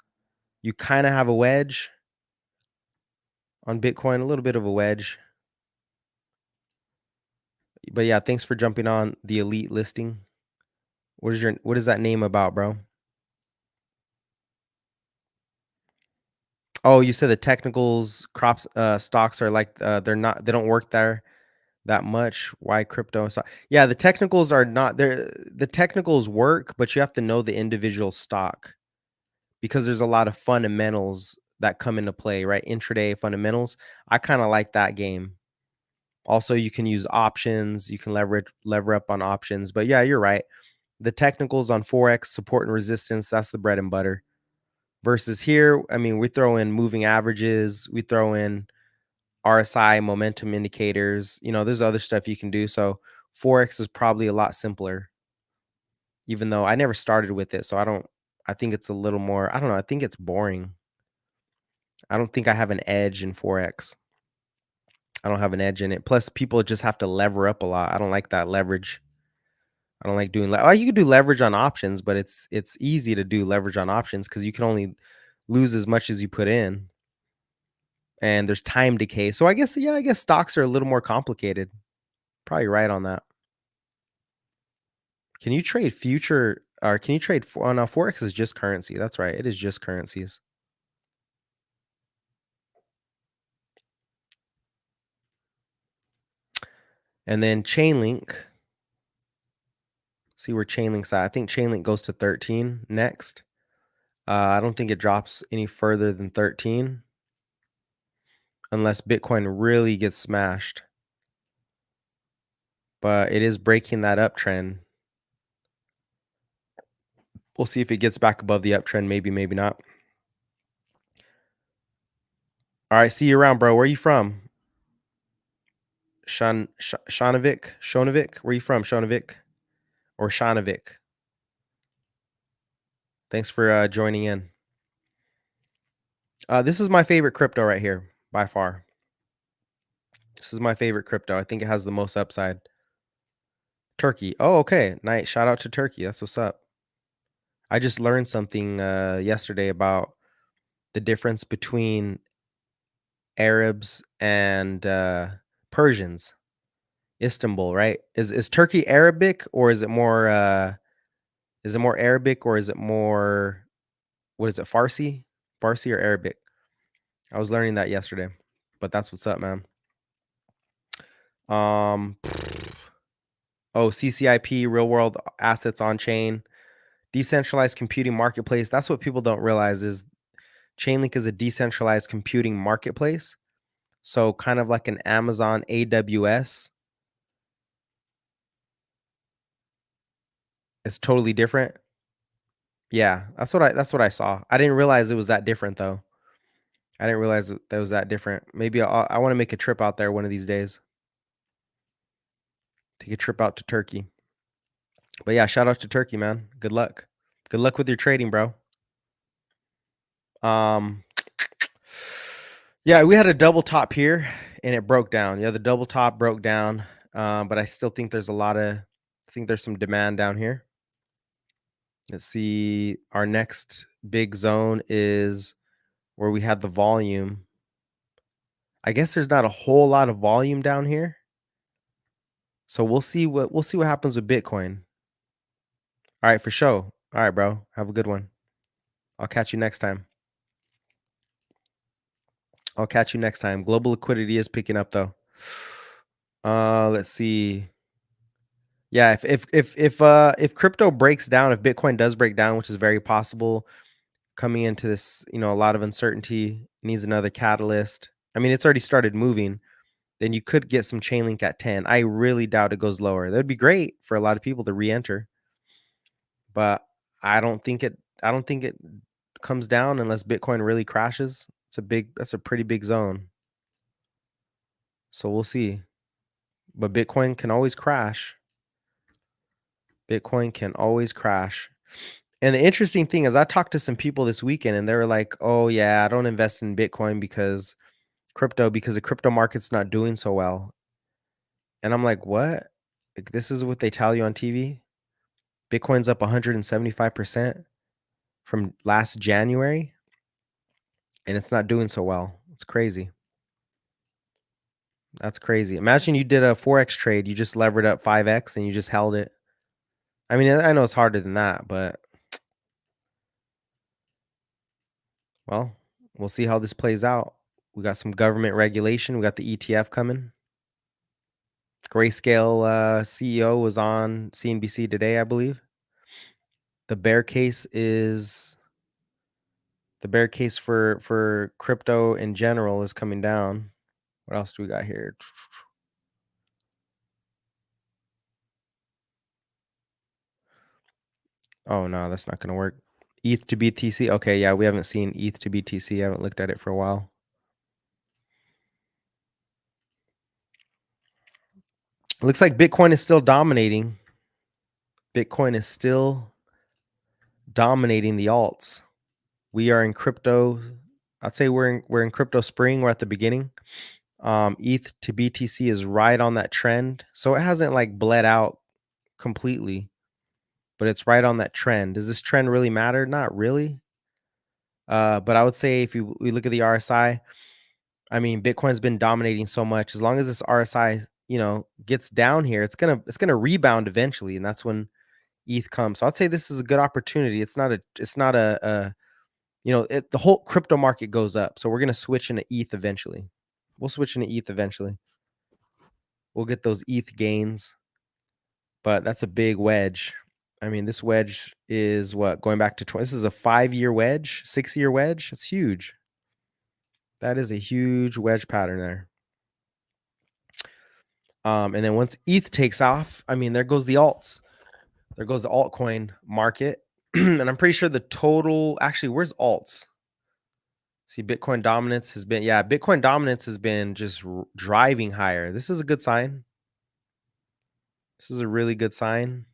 You kind of have a wedge on Bitcoin, a little bit of a wedge. But yeah, thanks for jumping on the elite listing. What is that name about, bro? Oh, you said the technicals stocks are like they don't work there that much. Why crypto stock? Yeah, the technicals are not there. The technicals work, but you have to know the individual stock, because there's a lot of fundamentals that come into play, right? Intraday fundamentals. I kind of like that game. Also, you can use options. You can lever up on options. But yeah, you're right. The technicals on Forex, support and resistance, that's the bread and butter. Versus here, I mean, we throw in moving averages, we throw in RSI, momentum indicators. You know, there's other stuff you can do. So Forex is probably a lot simpler, even though I never started with it. So I think it's a little more, I don't know, I think it's boring. I don't think I have an edge in Forex. I don't have an edge in it. Plus, people just have to lever up a lot. I don't like that leverage. I don't like doing you can do leverage on options, but it's easy to do leverage on options because you can only lose as much as you put in, and there's time decay. So I guess stocks are a little more complicated. Probably right on that. Can you trade future, or can you trade for? Oh no, Forex is just currency. That's right. It is just currencies. And then Chainlink. See where Chainlink's at. I think Chainlink goes to 13 next. I don't think it drops any further than 13 unless Bitcoin really gets smashed. But it is breaking that uptrend. We'll see if it gets back above the uptrend. Maybe, maybe not. All right, see you around, bro. Where are you from? Shonovic? Where are you from, Shonovic? Or Shonovic? Thanks for joining in. This is my favorite crypto right here, by far. This is my favorite crypto. I think it has the most upside. Turkey. Oh, okay. Nice. Shout out to Turkey. That's what's up. I just learned something yesterday about the difference between Arabs and Persians. Istanbul, right? Is Turkey Arabic, or is it more Is it more Arabic or is it more, what is it, Farsi? Farsi or Arabic? I was learning that yesterday, but that's what's up, man. Oh, CCIP, real world assets on chain, decentralized computing marketplace. That's what people don't realize is Chainlink is a decentralized computing marketplace. So kind of like an Amazon AWS. It's totally different. Yeah, that's what I saw. I didn't realize it was that different though. I didn't realize that was that different. Maybe I want to make a trip out there one of these days. Take a trip out to Turkey. But yeah, shout out to Turkey, man. Good luck. Good luck with your trading, bro. Yeah, we had a double top here and it broke down. Yeah, the double top broke down. But I still think there's I think there's some demand down here. Let's see. Our next big zone is where we had the volume. I guess there's not a whole lot of volume down here. So we'll see what happens with Bitcoin. All right, for sure. All right, bro. Have a good one. I'll catch you next time. Global liquidity is picking up though. Let's see. Yeah, if crypto breaks down, if Bitcoin does break down, which is very possible, coming into this, a lot of uncertainty, needs another catalyst. I mean, it's already started moving. Then you could get some Chainlink at 10. I really doubt it goes lower. That'd be great for a lot of people to re-enter, but I don't think it comes down unless Bitcoin really crashes. That's a pretty big zone. So we'll see. But Bitcoin can always crash. Bitcoin can always crash. And the interesting thing is I talked to some people this weekend and they were like, "Oh yeah, I don't invest in Bitcoin because the crypto market's not doing so well." And I'm like, "What? Like, this is what they tell you on TV? Bitcoin's up 175% from last January and it's not doing so well. It's crazy." That's crazy. Imagine you did a Forex trade, you just levered up 5x and you just held it. I mean, I know it's harder than that, but well, we'll see how this plays out. We got some government regulation. We got the ETF coming. Grayscale CEO was on CNBC today, I believe. The bear case for crypto in general is coming down. What else do we got here? Oh no, that's not going to work. ETH to BTC. Okay, yeah, we haven't seen ETH to BTC. I haven't looked at it for a while. Looks like Bitcoin is still dominating. Bitcoin is still dominating the alts. We are in crypto. I'd say we're in crypto spring. We're at the beginning. ETH to BTC is right on that trend. So it hasn't like bled out completely, but it's right on that trend. Does this trend really matter? Not really. But I would say if we look at the RSI, I mean, Bitcoin's been dominating so much. As long as this RSI, gets down here, it's gonna rebound eventually, and that's when ETH comes. So I'd say this is a good opportunity. It's not a the whole crypto market goes up. So we're gonna switch into ETH eventually. We'll switch into ETH eventually. We'll get those ETH gains, but that's a big wedge. I mean, this wedge is what, going back to 20. This is a 5-year wedge, 6-year wedge. It's huge. That is a huge wedge pattern there. And then once ETH takes off, I mean, there goes the alts. There goes the altcoin market. And I'm pretty sure the total, actually, where's alts? See, Bitcoin dominance has been just driving higher. This is a good sign. This is a really good sign.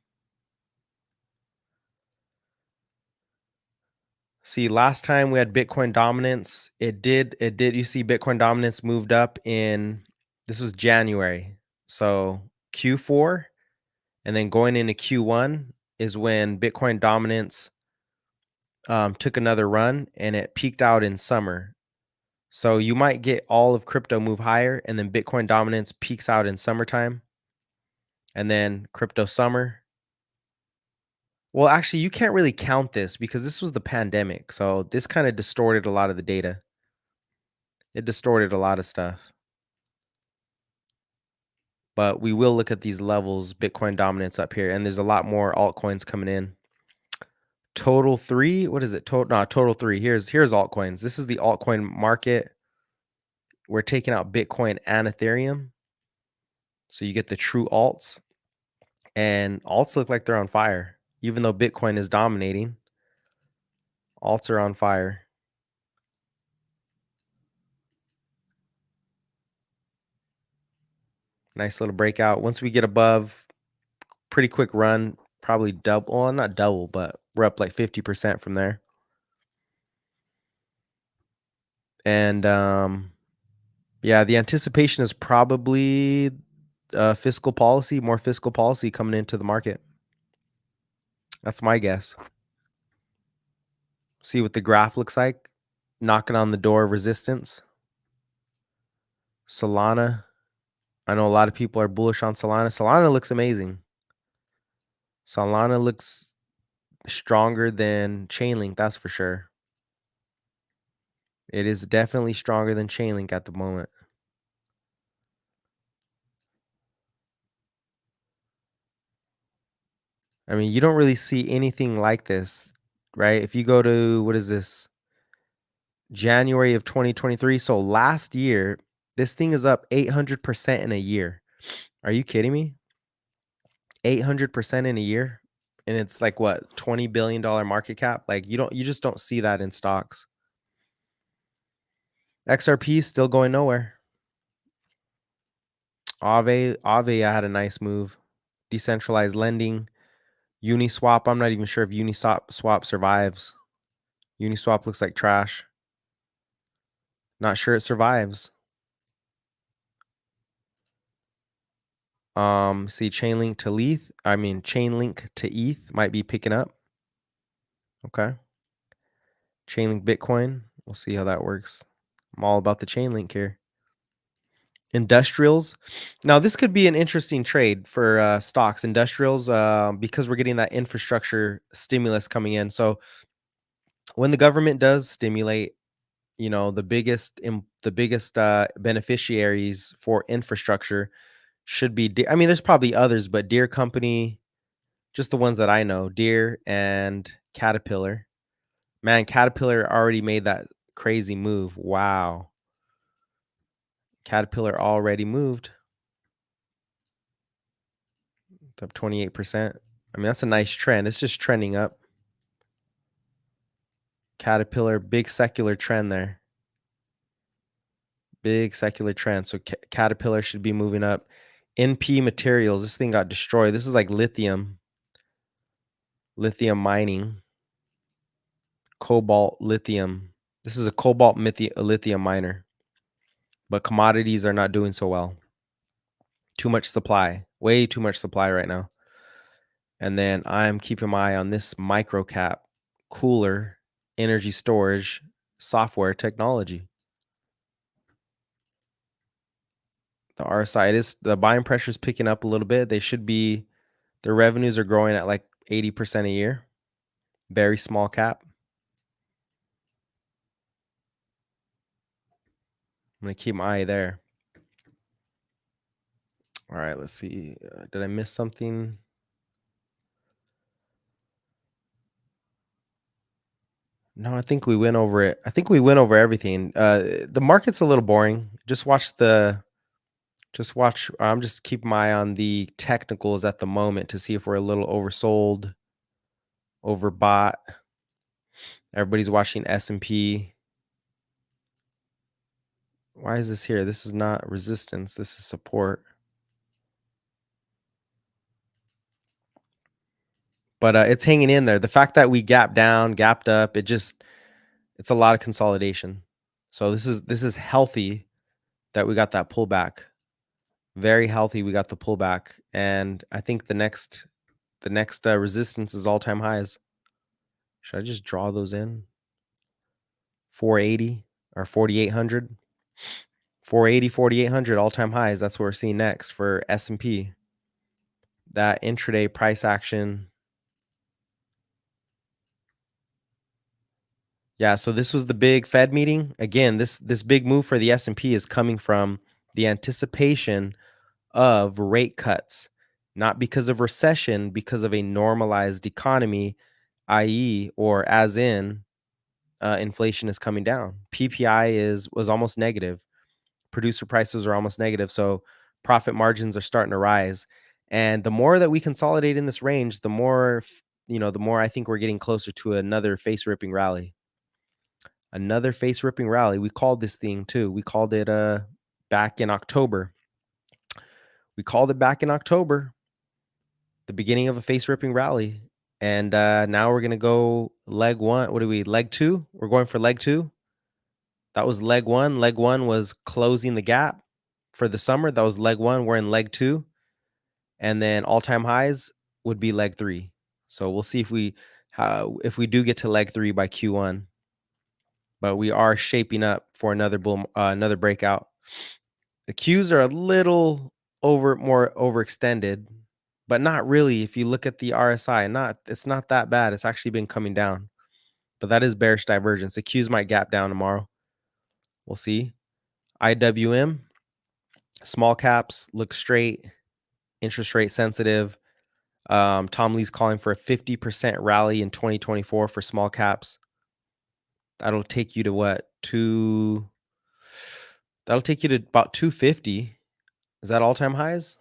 See, last time we had Bitcoin dominance, it did, you see Bitcoin dominance moved up this was January. So Q4 and then going into Q1 is when Bitcoin dominance took another run and it peaked out in summer. So you might get all of crypto move higher and then Bitcoin dominance peaks out in summertime and then crypto summer. Well, actually, you can't really count this because this was the pandemic. So this kind of distorted a lot of the data. It distorted a lot of stuff. But we will look at these levels, Bitcoin dominance up here, and there's a lot more altcoins coming in. Total 3, what is it? Total 3. Here's altcoins. This is the altcoin market. We're taking out Bitcoin and Ethereum. So you get the true alts. And alts look like they're on fire. Even though Bitcoin is dominating, alts are on fire. Nice little breakout. Once we get above, pretty quick run, probably double. Well, not double, but we're up like 50% from there. And yeah, the anticipation is probably fiscal policy, more fiscal policy coming into the market. That's my guess. See what the graph looks like. Knocking on the door of resistance. Solana. I know a lot of people are bullish on Solana. Solana looks amazing. Solana looks stronger than Chainlink, that's for sure. It is definitely stronger than Chainlink at the moment. I mean, you don't really see anything like this, right? If you go to, what is this? January of 2023. So last year, this thing is up 800% in a year. Are you kidding me? 800% in a year? And it's like what, $20 billion market cap? Like you just don't see that in stocks. XRP is still going nowhere. Aave had a nice move. Decentralized lending. Uniswap. I'm not even sure if Uniswap survives. Uniswap looks like trash. Not sure it survives. See Chainlink to ETH. Chainlink to ETH might be picking up. Okay. Chainlink Bitcoin. We'll see how that works. I'm all about the Chainlink here. Industrials. Now, this could be an interesting trade for stocks. Industrials, because we're getting that infrastructure stimulus coming in. So when the government does stimulate, the biggest beneficiaries for infrastructure should be, there's probably others, but Deere Company, just the ones that I know, Deere and Caterpillar. Man, Caterpillar already made that crazy move. Wow. Caterpillar already moved. It's up 28%. That's a nice trend. It's just trending up. Caterpillar, big secular trend there. Big secular trend. So Caterpillar should be moving up. NP Materials. This thing got destroyed. This is like lithium. Lithium mining. Cobalt, lithium. This is a cobalt lithium miner. But commodities are not doing so well. Too much supply. Way too much supply right now. And then I'm keeping my eye on this micro cap. Cooler, energy storage, software technology. The RSI, the buying pressure is picking up a little bit. Their revenues are growing at like 80% a year. Very small cap. I'm going to keep my eye there. All right, let's see. Did I miss something? No, I think we went over it. I think we went over everything. The market's a little boring. I'm just keeping my eye on the technicals at the moment to see if we're a little oversold, overbought. Everybody's watching S&P. Why is this here? This is not resistance. This is support. But it's hanging in there. The fact that we gapped down, gapped up, it's a lot of consolidation. So this is healthy that we got that pullback. Very healthy we got the pullback. And I think the next resistance is all-time highs. Should I just draw those in? 480 or 4,800? 480, 4,800 all-time highs. That's what we're seeing next for S&P. That intraday price action Yeah, so this was the big Fed meeting. Again, this big move for the S&P is coming from the anticipation of rate cuts, not because of recession, because of a normalized economy, i.e., or as in, inflation is coming down. PPI was almost negative. Producer prices are almost negative, so profit margins are starting to rise. And the more that we consolidate in this range, the more the more I think we're getting closer to another face ripping rally. Another face ripping rally. We called this thing too. We called it back in October. The beginning of a face ripping rally. And now we're gonna go leg one. What are we? Leg two? We're going for leg two. That was leg one. Leg one was closing the gap for the summer. That was leg one. We're in leg two. And then all-time highs would be leg three. So we'll see if we do get to leg three by Q1. But we are shaping up for another another breakout. The Qs are a little more overextended, but not really. If you look at the RSI, it's not that bad. It's actually been coming down, but that is bearish divergence. The Qs might gap down tomorrow. We'll see. IWM, small caps look straight, interest rate sensitive. Tom Lee's calling for a 50% rally in 2024 for small caps. That'll take you to what? That'll take you to about 250. Is that all-time highs?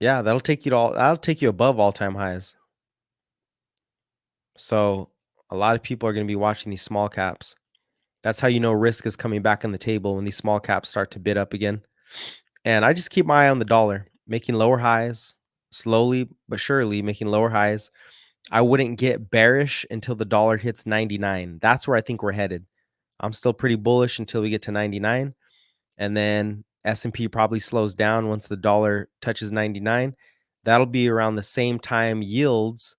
Yeah, that'll take you above all-time highs. So a lot of people are going to be watching these small caps. That's how you know risk is coming back on the table, when these small caps start to bid up again. And I just keep my eye on the dollar, making lower highs, slowly but surely making lower highs. I wouldn't get bearish until the dollar hits 99. That's where I think we're headed. I'm still pretty bullish until we get to 99. And then S&P probably slows down once the dollar touches 99. That'll be around the same time yields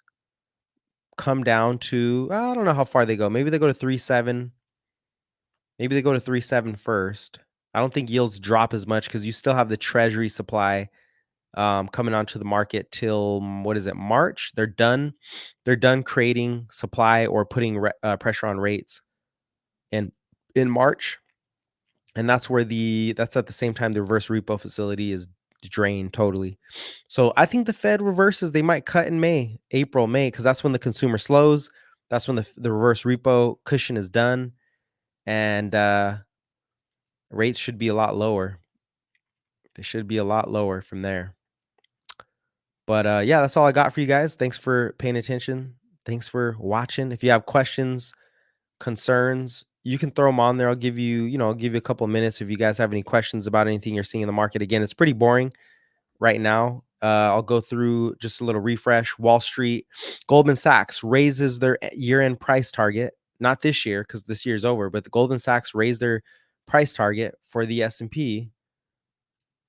come down to, I don't know how far they go. Maybe they go to 3.7. Maybe they go to 3.7 first. I don't think yields drop as much because you still have the treasury supply coming onto the market till, what is it, March? They're done creating supply or putting pressure on rates in March. And that's at the same time the reverse repo facility is drained totally. So I think the Fed reverses. They might cut in April, May, because that's when the consumer slows. That's when the reverse repo cushion is done. And rates should be a lot lower. They should be a lot lower from there. But yeah, that's all I got for you guys. Thanks for paying attention. Thanks for watching. If you have questions, concerns, you can throw them on there. I'll give you a couple of minutes if you guys have any questions about anything you're seeing in the market. Again, it's pretty boring right now. I'll go through just a little refresh. Wall Street, Goldman Sachs raises their year-end price target. Not this year, because this year's over, but the Goldman Sachs raised their price target for the S&P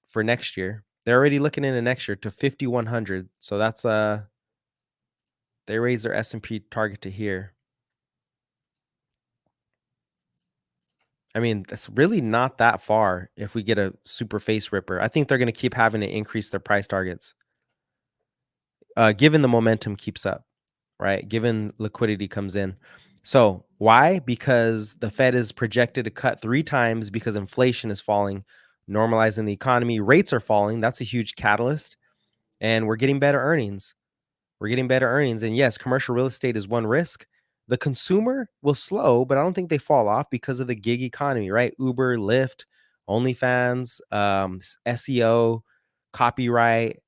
for next year. They're already looking into next year to 5,100. So that's they raised their S&P target to here. I mean, that's really not that far if we get a super face ripper. I think they're going to keep having to increase their price targets, given the momentum keeps up, right? Given liquidity comes in. So why? Because the Fed is projected to cut 3 times because inflation is falling, normalizing the economy. Rates are falling. That's a huge catalyst. And we're getting better earnings. And yes, commercial real estate is one risk. The consumer will slow, but I don't think they fall off because of the gig economy, right? Uber, Lyft, OnlyFans, SEO, copyright,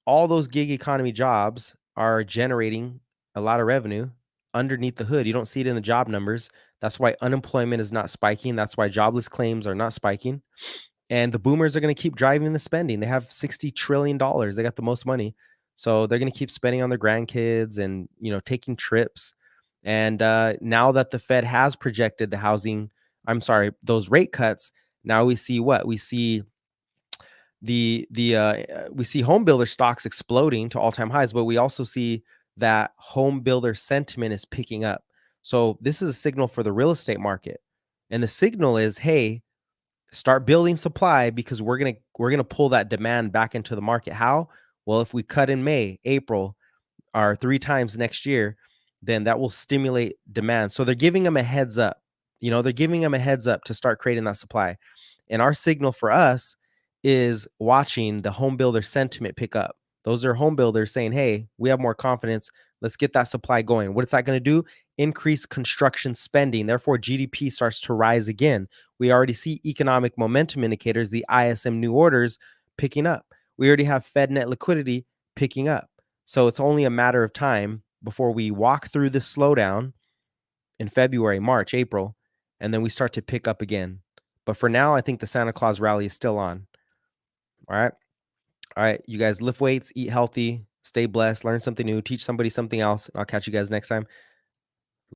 all those gig economy jobs are generating a lot of revenue underneath the hood. You don't see it in the job numbers. That's why unemployment is not spiking. That's why jobless claims are not spiking. And the boomers are going to keep driving the spending. They have $60 trillion. They got the most money. So they're going to keep spending on their grandkids and, taking trips. And now that the Fed has projected those rate cuts, now we see what? We see we see home builder stocks exploding to all-time highs, but we also see that home builder sentiment is picking up. So this is a signal for the real estate market. And the signal is, hey, start building supply because we're gonna pull that demand back into the market. How? Well, if we cut in May, April, or 3 times next year, then that will stimulate demand. So they're giving them a heads up. They're giving them a heads up to start creating that supply. And our signal for us is watching the home builder sentiment pick up. Those are home builders saying, hey, we have more confidence. Let's get that supply going. What is that going to do? Increase construction spending. Therefore, GDP starts to rise again. We already see economic momentum indicators, the ISM new orders picking up. We already have Fed net liquidity picking up. So it's only a matter of time before we walk through this slowdown in February, March, April, and then we start to pick up again. But for now, I think the Santa Claus rally is still on. All right. All right. You guys lift weights, eat healthy, stay blessed, learn something new, teach somebody something else. I'll catch you guys next time.